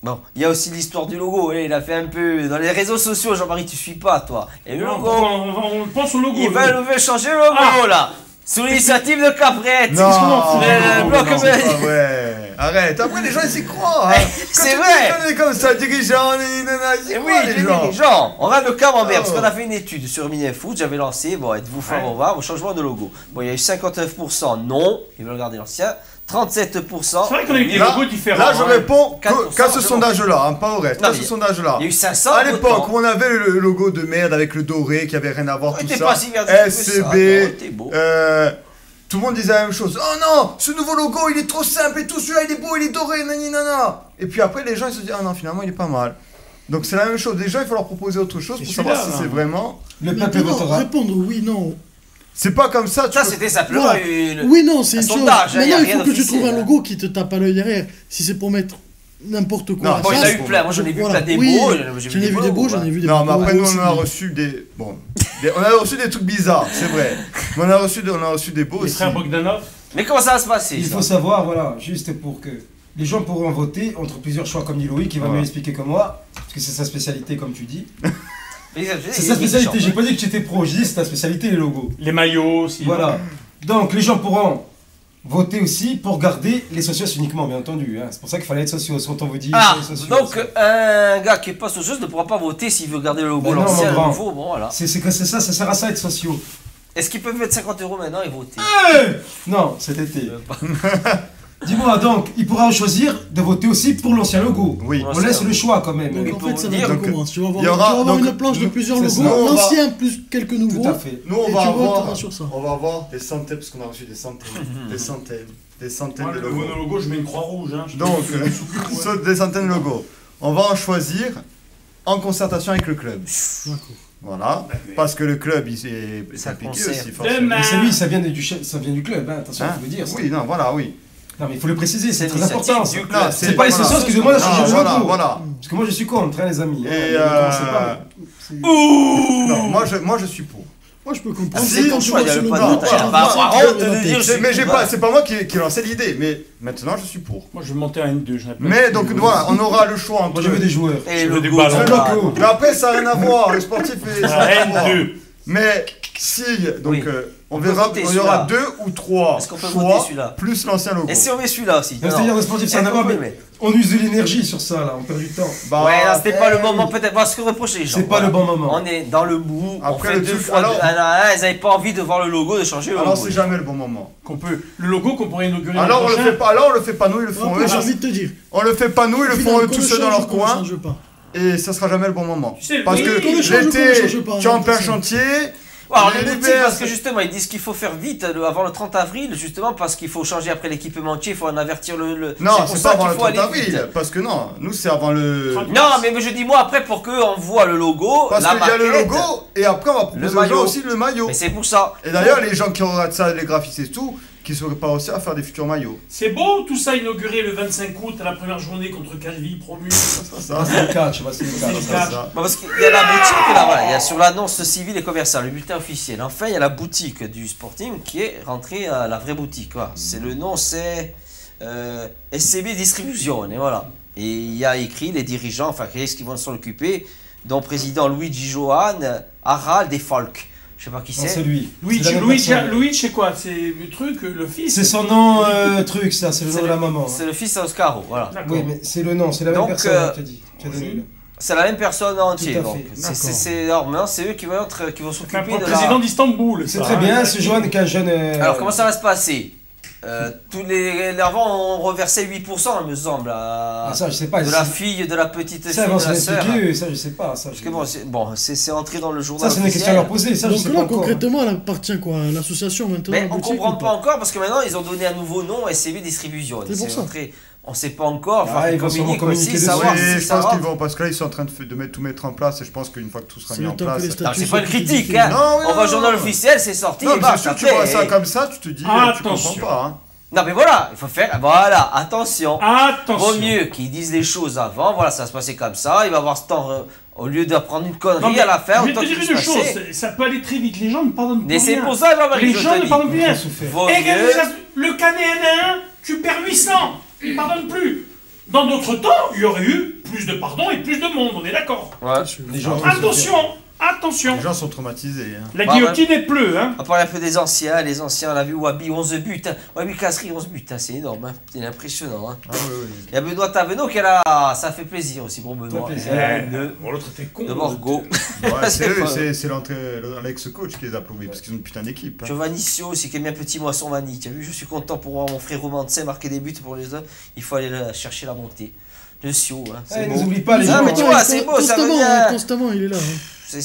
Bon, il y a aussi l'histoire du logo, il a fait un peu, dans les réseaux sociaux, Jean-Marie, tu suis pas toi, et le logo, On pense au logo. ils veulent changer le logo là, sous l'initiative de Cabrette. Non, Le bloc, non, c'est pas vrai. Arrête, après les gens ils s'y croient. Hein. C'est Quand vrai. tu dis comme ça, dirigeant, ils y Et oui, croient les les gens. dirigeants. On regarde le camembert, parce Oh. qu'on a fait une étude sur Minifoot, j'avais lancé, bon, êtes-vous favorable au changement de logo. Bon, il y a eu 59% non, ils veulent garder l'ancien, 37%. C'est vrai qu'on a eu des Là, logos différents. Là, je hein. réponds 4%, qu'à ce c'est sondage-là, hein, pas au reste. Non, Qu'à mais ce sondage-là. Il y a eu 500 À l'époque votants. où on avait le logo de merde avec le doré qui avait rien à voir, Ouais, tout t'es ça. pas si vertueux que ça, non, SCB, t'es beau. tout le monde disait la même chose. Oh non, ce nouveau logo il est trop simple et tout, celui-là il est beau, il est doré, nani nana. Et puis après les gens ils se disent ah non finalement il est pas mal. Donc c'est la même chose. Déjà il faut leur proposer autre chose pour savoir si c'est vraiment. Le peuple Maintenant, votera. répondre oui, non. C'est pas comme ça. Ça, c'était simplement Voilà. une. Oui, non, c'est un une chose. sondage, hein, y a Maintenant, il rien faut que tu d'officiel, trouves un hein. logo qui te tape à l'œil derrière. Si c'est pour mettre n'importe quoi. Non, à Bon, il y en ça, a eu plein, moi j'en ai vu plein des Oui, beaux. j'en ai vu des beaux, j'en ai vu des Non, mais beaux après, nous, aussi. on a reçu des. Bon. On a reçu des trucs bizarres, c'est vrai. Mais on a reçu des beaux Les aussi. frères Bogdanov. Mais comment ça va se passer Il ça faut savoir, voilà, juste pour que les gens pourront voter entre plusieurs choix, comme dit Loïc, qui va Voilà. mieux expliquer que moi, parce que c'est sa spécialité, comme tu dis. Mais C'est sa spécialité, j'ai pas dit que tu étais pro, j'ai dit c'est ta spécialité, les logos. Les maillots aussi. Voilà. Donc, les gens pourront voter aussi pour garder les socios uniquement, bien entendu. Hein. C'est pour ça qu'il fallait être socios, quand on vous dit. Ah, soyez socios, donc ça. un gars qui est pas socios ne pourra pas voter s'il veut garder le logo, Ben non, l'ancien, mon le grand. nouveau, bon voilà. C'est que c'est ça sert à ça être sociaux. Est-ce qu'ils peuvent mettre 50 € maintenant et voter Non, cet été. Dis-moi donc, il pourra choisir de voter aussi pour l'ancien logo. Oui. On laisse le choix quand même. Donc Mais en pour fait, ça vous va dire, être donc, comment Tu vas il y aura- avoir donc, une planche de plusieurs c'est logos, ça. On va- l'ancien plus quelques nouveaux. Tout à fait. Nous, on Et va tu avoir. voteras sur ça. On va avoir des centaines, parce qu'on a reçu des centaines. Des centaines Moi, de le logos. logo, je mets une croix rouge. Hein. Je Donc, mets une soucoupe, ouais. sauf des centaines de logos. On va en choisir en concertation avec le club. D'accord. Voilà. Parce que le club, il est Ça impliqué concerne. aussi, forcément. Demain. Mais c'est lui, ça vient du club, hein. Attention, Hein il faut le dire. ça. Oui, non, voilà, oui. Non, mais il faut le préciser, c'est C'est très l'initiative important. du ça. club. Non, C'est pas les voilà. socios, excusez-moi, de changer le voilà, logo. voilà. Parce que moi je suis contre, hein, les amis. Et Ne commencez pas, mais- Non, moi je suis pour. Moi, je peux comprendre. Ah, c'est ton Quand tu choix, vois il y a sur le le pas logo, de- tu vas bah, voir bah, si tu honte veux de la dire, tête. Mais c'est pas moi qui ai lancé l'idée, mais maintenant je suis pour. Moi, je vais monter à N2. j'en ai pas Mais de- donc voilà, on aura le choix entre. Moi je veux des joueurs. Et Je le veux des logo, ballons. ça Le va. logo. Mais après ça n'a rien à voir, le sportif est. ça n'a rien à voir. N2. Mais si, donc Oui. on On peut verra, voter il y aura celui-là. 2 ou 3 Est-ce qu'on peut choix voter celui-là plus l'ancien logo. Et si on met celui-là aussi Non, c'est-à-dire le sportif, ça Est-ce n'a qu'on pas, peut mais le mettre on use de l'énergie sur ça là, on perd du temps. Bah, Ouais, là, c'était pas le moment, peut-être, parce que reprocher les gens. C'est pas le bon moment. On est dans le mou, on Après, fait le deux truc- fois alors- un à un, ils avaient pas envie de voir le logo, de changer le Alors logo. c'est jamais le bon moment. Qu'on peut, le logo qu'on pourrait inaugurer Alors l'an on le prochain. fait pas, alors on le fait pas nous, ils le font eux. Après, j'ai envie de te dire. On le fait pas nous, ils le font eux tout seuls dans leur coin. change pas. Et ça sera jamais le bon moment. Tu sais, Parce oui, que qu'on le change ou qu'on le l'été, change pas, tu es en hein, plein c'est ça. chantier. Alors, les les boutiques, l'hiver, parce que justement, ils disent qu'il faut faire vite avant le 30 avril, justement, parce qu'il faut changer après l'équipementier, il faut en avertir le. Non, pour c'est ça pas avant qu'il le faut 30 aller vite. avril. Parce que non, nous c'est avant le. Non, mais je dis moi après pour qu'on voit le logo, Parce la qu'il y a le maquette. logo et après on va proposer aux gens maillot. aussi le maillot. Mais c'est pour ça. Et d'ailleurs, les gens qui auraient ça, les graphistes et tout, qui seraient pas aussi à faire des futurs maillots. C'est beau tout ça inauguré le 25 août à la première journée contre Calvi promu. Ça, C'est le catch, c'est le C'est le catch. catch. ça. Bon, parce qu'il y a la boutique, là, voilà, il y a sur l'annonce civile et commerciale, le bulletin officiel. Enfin, il y a la boutique du Sporting qui est rentrée à la vraie boutique. Voilà. C'est le nom, c'est SCB Distribution, et voilà. Et il y a écrit les dirigeants, enfin, qui est-ce qui vont s'en occuper, dont président Luigi Johan, Harald et Falk. Je sais pas qui Non, c'est c'est. lui. Luigi, C'est la même Luigi, personne. Luigi, c'est quoi? C'est le truc, le fils? C'est son nom truc, ça, c'est le nom de la maman. C'est le fils d'Oscaro, voilà. D'accord. Oui, mais c'est le nom, c'est la même Donc, personne qui a dit. Qui a donné le- C'est la même personne en entier. Tout à Donc, fait, alors maintenant, c'est eux qui vont C'est s'occuper un de président la. d'Istanbul. C'est ça, très hein. bien, c'est Johan qui est un jeune. Alors, comment ça va se passer? Avant, on reversait 8%, il me semble, Ah, ça, je sais pas. de la fille, de la petite fille, Ça, de avant, la c'est sœur. expliqué, ça, je sais pas. Ça, Parce que c'est entré dans le journal ça, c'est une question à leur poser, ça, je Donc sais pas là, encore. concrètement, elle appartient quoi à l'association maintenant Mais la on boutique, comprend ou pas encore parce que maintenant ils ont donné un nouveau nom, SCV Distribution. C'est pour ça. Entré, on sait pas encore, Ah, ils vont sûrement communiquer dessus. savoir Oui, si je ça pense va. qu'ils vont, parce que là, ils sont en train de tout mettre en place, et je pense qu'une fois que tout sera C'est mis le en temps que place. les Non, statuts c'est pas une soient critique, publiés. hein. Non, oui, On va au non, journal non. officiel, c'est sorti, Non, et mais basta, c'est sûr que tu après, vois ça et- comme ça, tu te dis, tu Attention. comprends pas. Hein. Non mais voilà, il faut faire, voilà, attention. Attention. Vaut mieux qu'ils disent les choses avant, voilà, ça va se passer comme ça, il va avoir ce temps, au lieu d'apprendre une connerie Non, mais à la fin, je vais autant te qu'il dire puisse une chose, passer. ça peut aller très vite, les gens ne pardonnent plus Mais c'est rien. pour ça, Jean-Marie, Les je gens te ne dis. pardonnent plus rien. Vaut Et mieux. le Canet 1, tu perds 800, ils ne pardonnent plus. Dans d'autres temps, il y aurait eu plus de pardon et plus de monde, on est d'accord. Ouais. Les gens Attention. Les gens sont traumatisés. Hein. La Bah, guillotine est pleut, hein. On va parler un peu des anciens, les anciens, on a vu Wabi, 11 buts. Hein. Wabi Kasri, 11 buts, hein, c'est énorme, hein. C'est impressionnant. Hein. Ah, oui, oui. Il y a Benoît Tavenot qui est là, ça fait plaisir aussi pour Benoît. Ça fait plaisir. Bon, l'autre était con. De Morgo. Ouais, C'est pas- c'est l'ex-coach qui les a applaudis, parce qu'ils ont une putain d'équipe. Hein. Giovannicio aussi qui aime bien Petit Moisson Vanille. Tu as vu, je suis content pour voir mon frère Romancin marquer des buts pour les autres. Il faut aller chercher la montée. Le Sio, hein, c'est Eh, beau. n'oublie pas les Ah, gens. mais tu vois, c'est beau, ça veut Constamment, dire- constamment, il est là. hein.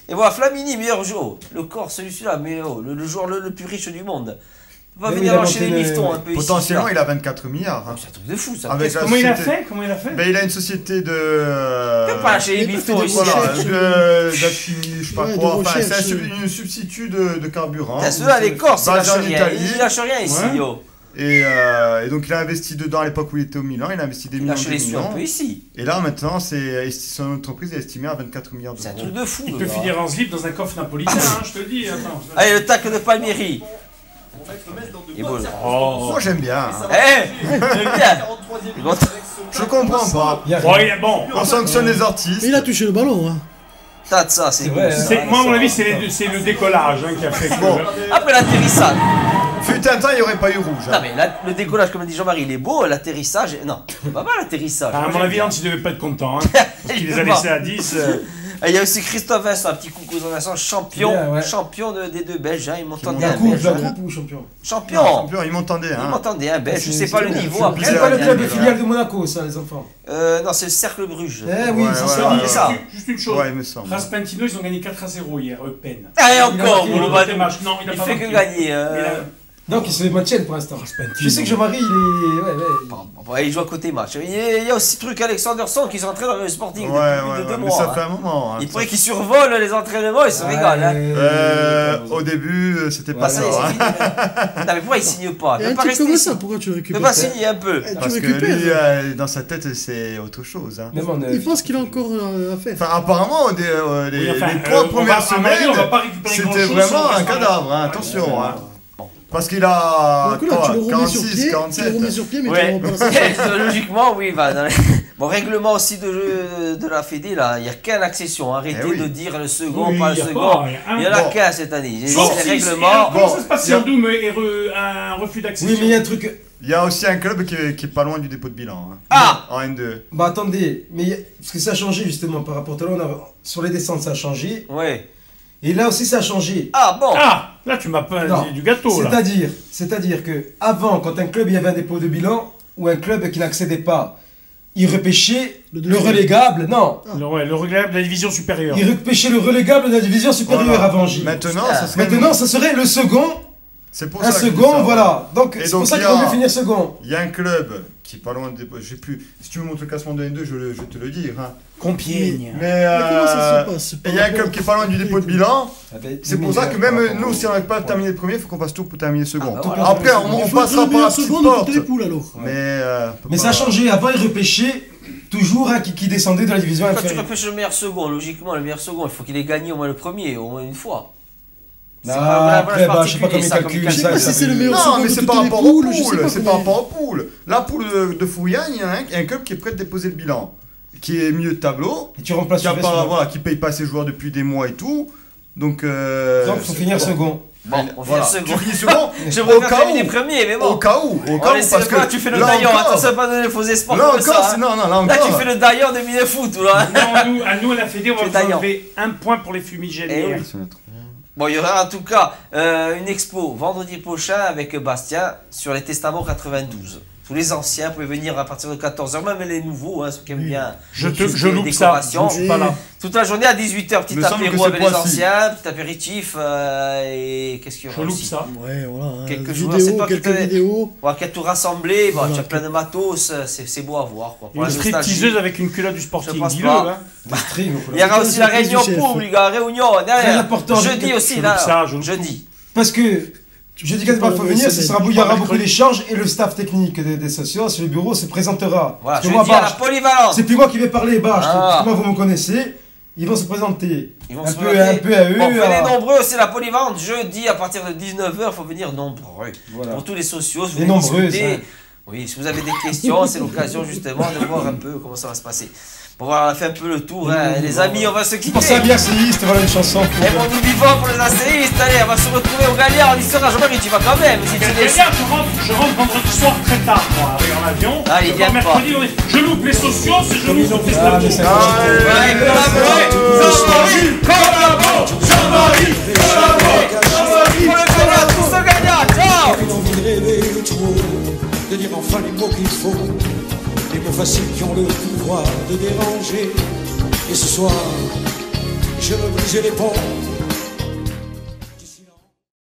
Et voilà, Flamini, meilleur joueur. Le corps, celui-là, mais le joueur le plus riche du monde. Il va Mais venir il a lâcher les monté miftons le- un peu ici. Potentiellement, là. il a 24 milliards. Hein. C'est un truc de fou ça. Avec la Comment il a société- fait Ben, il a une société de. Il peut pas lâcher les il peut miftons faire ici. des Voilà, recherches. d'alchimie, je sais pas Ouais, de quoi. Enfin, c'est recherche. une substitut de carburant. T'as ceux-là, les Corses, ils Basé lâchent en rien. Italie. Ils lâchent rien ici, Ouais. yo. Et donc il a investi dedans à l'époque où il était au Milan, il a investi des Ils millions lâchent de les sous un millions. peu ici. Et là maintenant, son entreprise est estimée à 24 milliards C'est un d'euros. truc de fou. Il le peut gars. finir en slip dans un coffre napolitain, hein, je te le dis. Attends. Allez, le tacle de Palmieri. Et bon. Oh. Moi j'aime bien. Hein. Eh, j'aime bien. Bon, Je comprends pas. Il y a Bon, rien. On sanctionne les artistes. Mais il a touché le ballon. Hein. tas de ça, c'est C'est beau. vrai, ça. Moi, à mon avis, c'est le décollage hein, qui a fait que. Bon. Après l'atterrissage. Fut un temps, il n'y aurait pas eu rouge. Non Hein. mais le décollage, comme a dit Jean-Marie, il est beau, l'atterrissage. Non, pas mal l'atterrissage. À Moi, mon j'aime avis, bien. Hans, il devait pas être content. Hein, parce qu'il les a Il peut laissés pas. à 10. Et il y a aussi Christophe Vincent, un petit coucou de Vincent, champion, Bien, ouais. champion des deux Belges, hein, il m'entendait La un La coupe, Belge. la hein. coupe ou champion? Champion. Non, champion, ils m'entendaient. Il Hein. m'entendait un Belge, je sais C'est pas le bien, niveau c'est après. C'est pas le il y a club des- filiale de Monaco, ça, les enfants. Non, c'est le Cercle Bruges. Eh oui, Ouais, c'est ouais, ça. ouais, C'est ça. Juste une chose. Ouais, il me semble. Raspentino, ils ont gagné 4-0 hier, peine. Allez, Il a encore, marqué, mon le Lobadou. match. Non, il a Il pas fait que marqué. gagner. Il a- Donc, ils se maintiennent pour l'instant. Je sais que Jean-Marie, il est. Ouais, ouais. Ouais, il joue à côté match. Il y a aussi truc Alexanderson qui sont entrés dans le Sporting Ouais, depuis ouais, plus de 2 ouais, mais mois. ça fait hein. un moment. Hein. Il pourrait qu'ils survolent les entraînements, ils se régalent. Hein. Au début, c'était Bah, pas ça, ça. c'est Hein. fini. Non, mais pourquoi il signe pas Et Il un peut pas type rester comme ici. ça, pourquoi tu le Il peut récupères pas signer un peu. Tu Parce que récupères. lui, dans sa tête, c'est autre chose. Hein. Même en Il pense qu'il a encore à faire. Enfin, apparemment, les Oui, enfin, 3 on premières va- à mon avis, on va semaines, pas récupérer c'était grand-chose vraiment sans un rester- cadavre. Hein, attention. Hein. Parce qu'il a Donc là, tu le remets sur 46, pied, tu le 47. remets sur pied, mais tu Ouais. le remplaces. Logiquement, oui. Bah, bon, règlement aussi de la Fédé, là, il n'y a qu'une accession. Arrêtez Eh oui. de dire le second, Oui, pas il y le a second. pas, Il y en a Bon. qu'un cette année. J'ai Sauf les si- règlements. Comment Bon, ça se passe si il y a- un Doom est un refus d'accession? Oui, mais il y a un truc. Il y a aussi un club qui est pas loin du dépôt de bilan. Hein. Ah En N2. Bah attendez, parce que ça a changé justement par rapport à là, sur les descentes ça a changé, Ouais. et là aussi ça a changé. Ah bon. Ah, là tu m'as pas Non. dit du gâteau là. C'est-à-dire que avant, quand un club il y avait un dépôt de bilan, ou un club qui n'accédait pas, il repêchait Le le deuxième. relégable, non, Le réglable de la division supérieure. il repêchait le relégable de la division supérieure Voilà. avant J. Maintenant, Ah. ça serait. Maintenant, ça serait le second, c'est pour un ça que je dis second, ça. voilà. Donc Et c'est donc, pour ça il qu'il y a- vaut mieux finir second. Il y a un club qui est pas loin de dépôt. Je sais plus. Si tu me montres le classement de N2, je te le dis. Hein. Compiègne. Mais comment ça se passe et il y a un club qui est pas loin du dépôt de bilan. Ah ben, C'est pour ça que même nous, si on n'arrive pas à terminer le premier, il faut qu'on fasse tout pour terminer le second. Ah, bah voilà. Après, on Il faut passera être le par la meilleur petite second de porte. toutes les poules alors. Mais ça a changé. Avant, il repêchait toujours un qui descendait de la division Quand tu inférieure. repêches le meilleur second, logiquement, le meilleur second, il faut qu'il ait gagné au moins le premier, au moins une fois. C'est Ah, pas voilà, après, voilà, bah, je sais pas comment particulier, ils ça, comme calculent Je sais ça. pas si c'est le meilleur Non, second mais de c'est toutes par les rapport aux poules, je sais poules. pas C'est par comment- rapport aux poules. La poule de Fouillane, il y a un club qui est prêt de déposer le bilan, qui est milieu de tableau, Et tu remplaces qui a sur pas, Vespa. voilà, qui paye pas ses joueurs depuis des mois et tout. Donc, Donc, il faut finir second. Bon, on Voilà. finit Tu second. finis second. Je Au préfère cas terminer où. premier, mais Au bon. cas où. On Parce laisse le que pas, tu fais le là daillon, encore- attention à pas donner faux espoirs Là comme encore, ça. c'est- Hein. non, là Là, encore. tu fais le daillon de mine foot, là. Non, à nous, à la Fédé, on va C'est vous taillant. enlever un point pour les fumigènes. Eh hier. oui. Bon, il y aura en tout cas une expo vendredi prochain avec Bastien sur les Testaments 92. Tous les anciens pouvaient venir à partir de 14h, même les nouveaux, hein, ceux qui aiment bien. Je loupe ça, je ne suis pas là. Toute la journée à 18h, petit apéro avec les anciens, petit apéritif, et qu'est-ce qu'il y aura Je loupe aussi ça. Ouais, voilà. Quelques joueurs, c'est toi quelques vidéos. Voilà, qui a tout rassemblé, bon, Voilà. tu as plein de matos, c'est beau à voir. Quoi. Une stripteaseuse avec une culotte du Je Sporting, pense dis-le. pas. Hein. Il y aura aussi la réunion publique, la réunion, derrière. important. Jeudi aussi, là. Jeudi. Parce que jeudi, quand il faut venir, il y aura beaucoup d'échanges et le staff technique des socios sur le bureau se présentera. Voilà, Parce que jeudi moi, à la polyvalence. c'est plus moi qui vais parler, Barche. Ah. Moi, vous me connaissez. Ils vont se présenter. Ils vont un se peu présenter. à eux. Bon, venez nombreux, c'est la polyvalente. Jeudi, à partir de 19h, il faut venir nombreux. Voilà. Pour tous les socios, Et nombreux, ça. Oui, si vous avez des questions, c'est l'occasion justement de voir un peu comment ça va se passer. Bon, voilà, on a fait un peu le tour. Hein. Les amis, on va se quitter. Pour ça, bien séiste, voilà une chanson. Et bon, nous vivons pour les asséistes. Allez, on va se retrouver au Galliard. On y sera. Jean-Marie, tu vas quand même. Si tu laisses... Je rentre vendredi soir très tard, moi, avec un avion. Ah, il vient mercredi, je loupe les socios et je loupe les Jean-Marie, pour le Galliard, tous au Galliard. Ciao. Une envie de rêver tout haut, de dire enfin les mots qu'il faut, les mots faciles qui ont le pouvoir de déranger. Et ce soir, je veux briser les ponts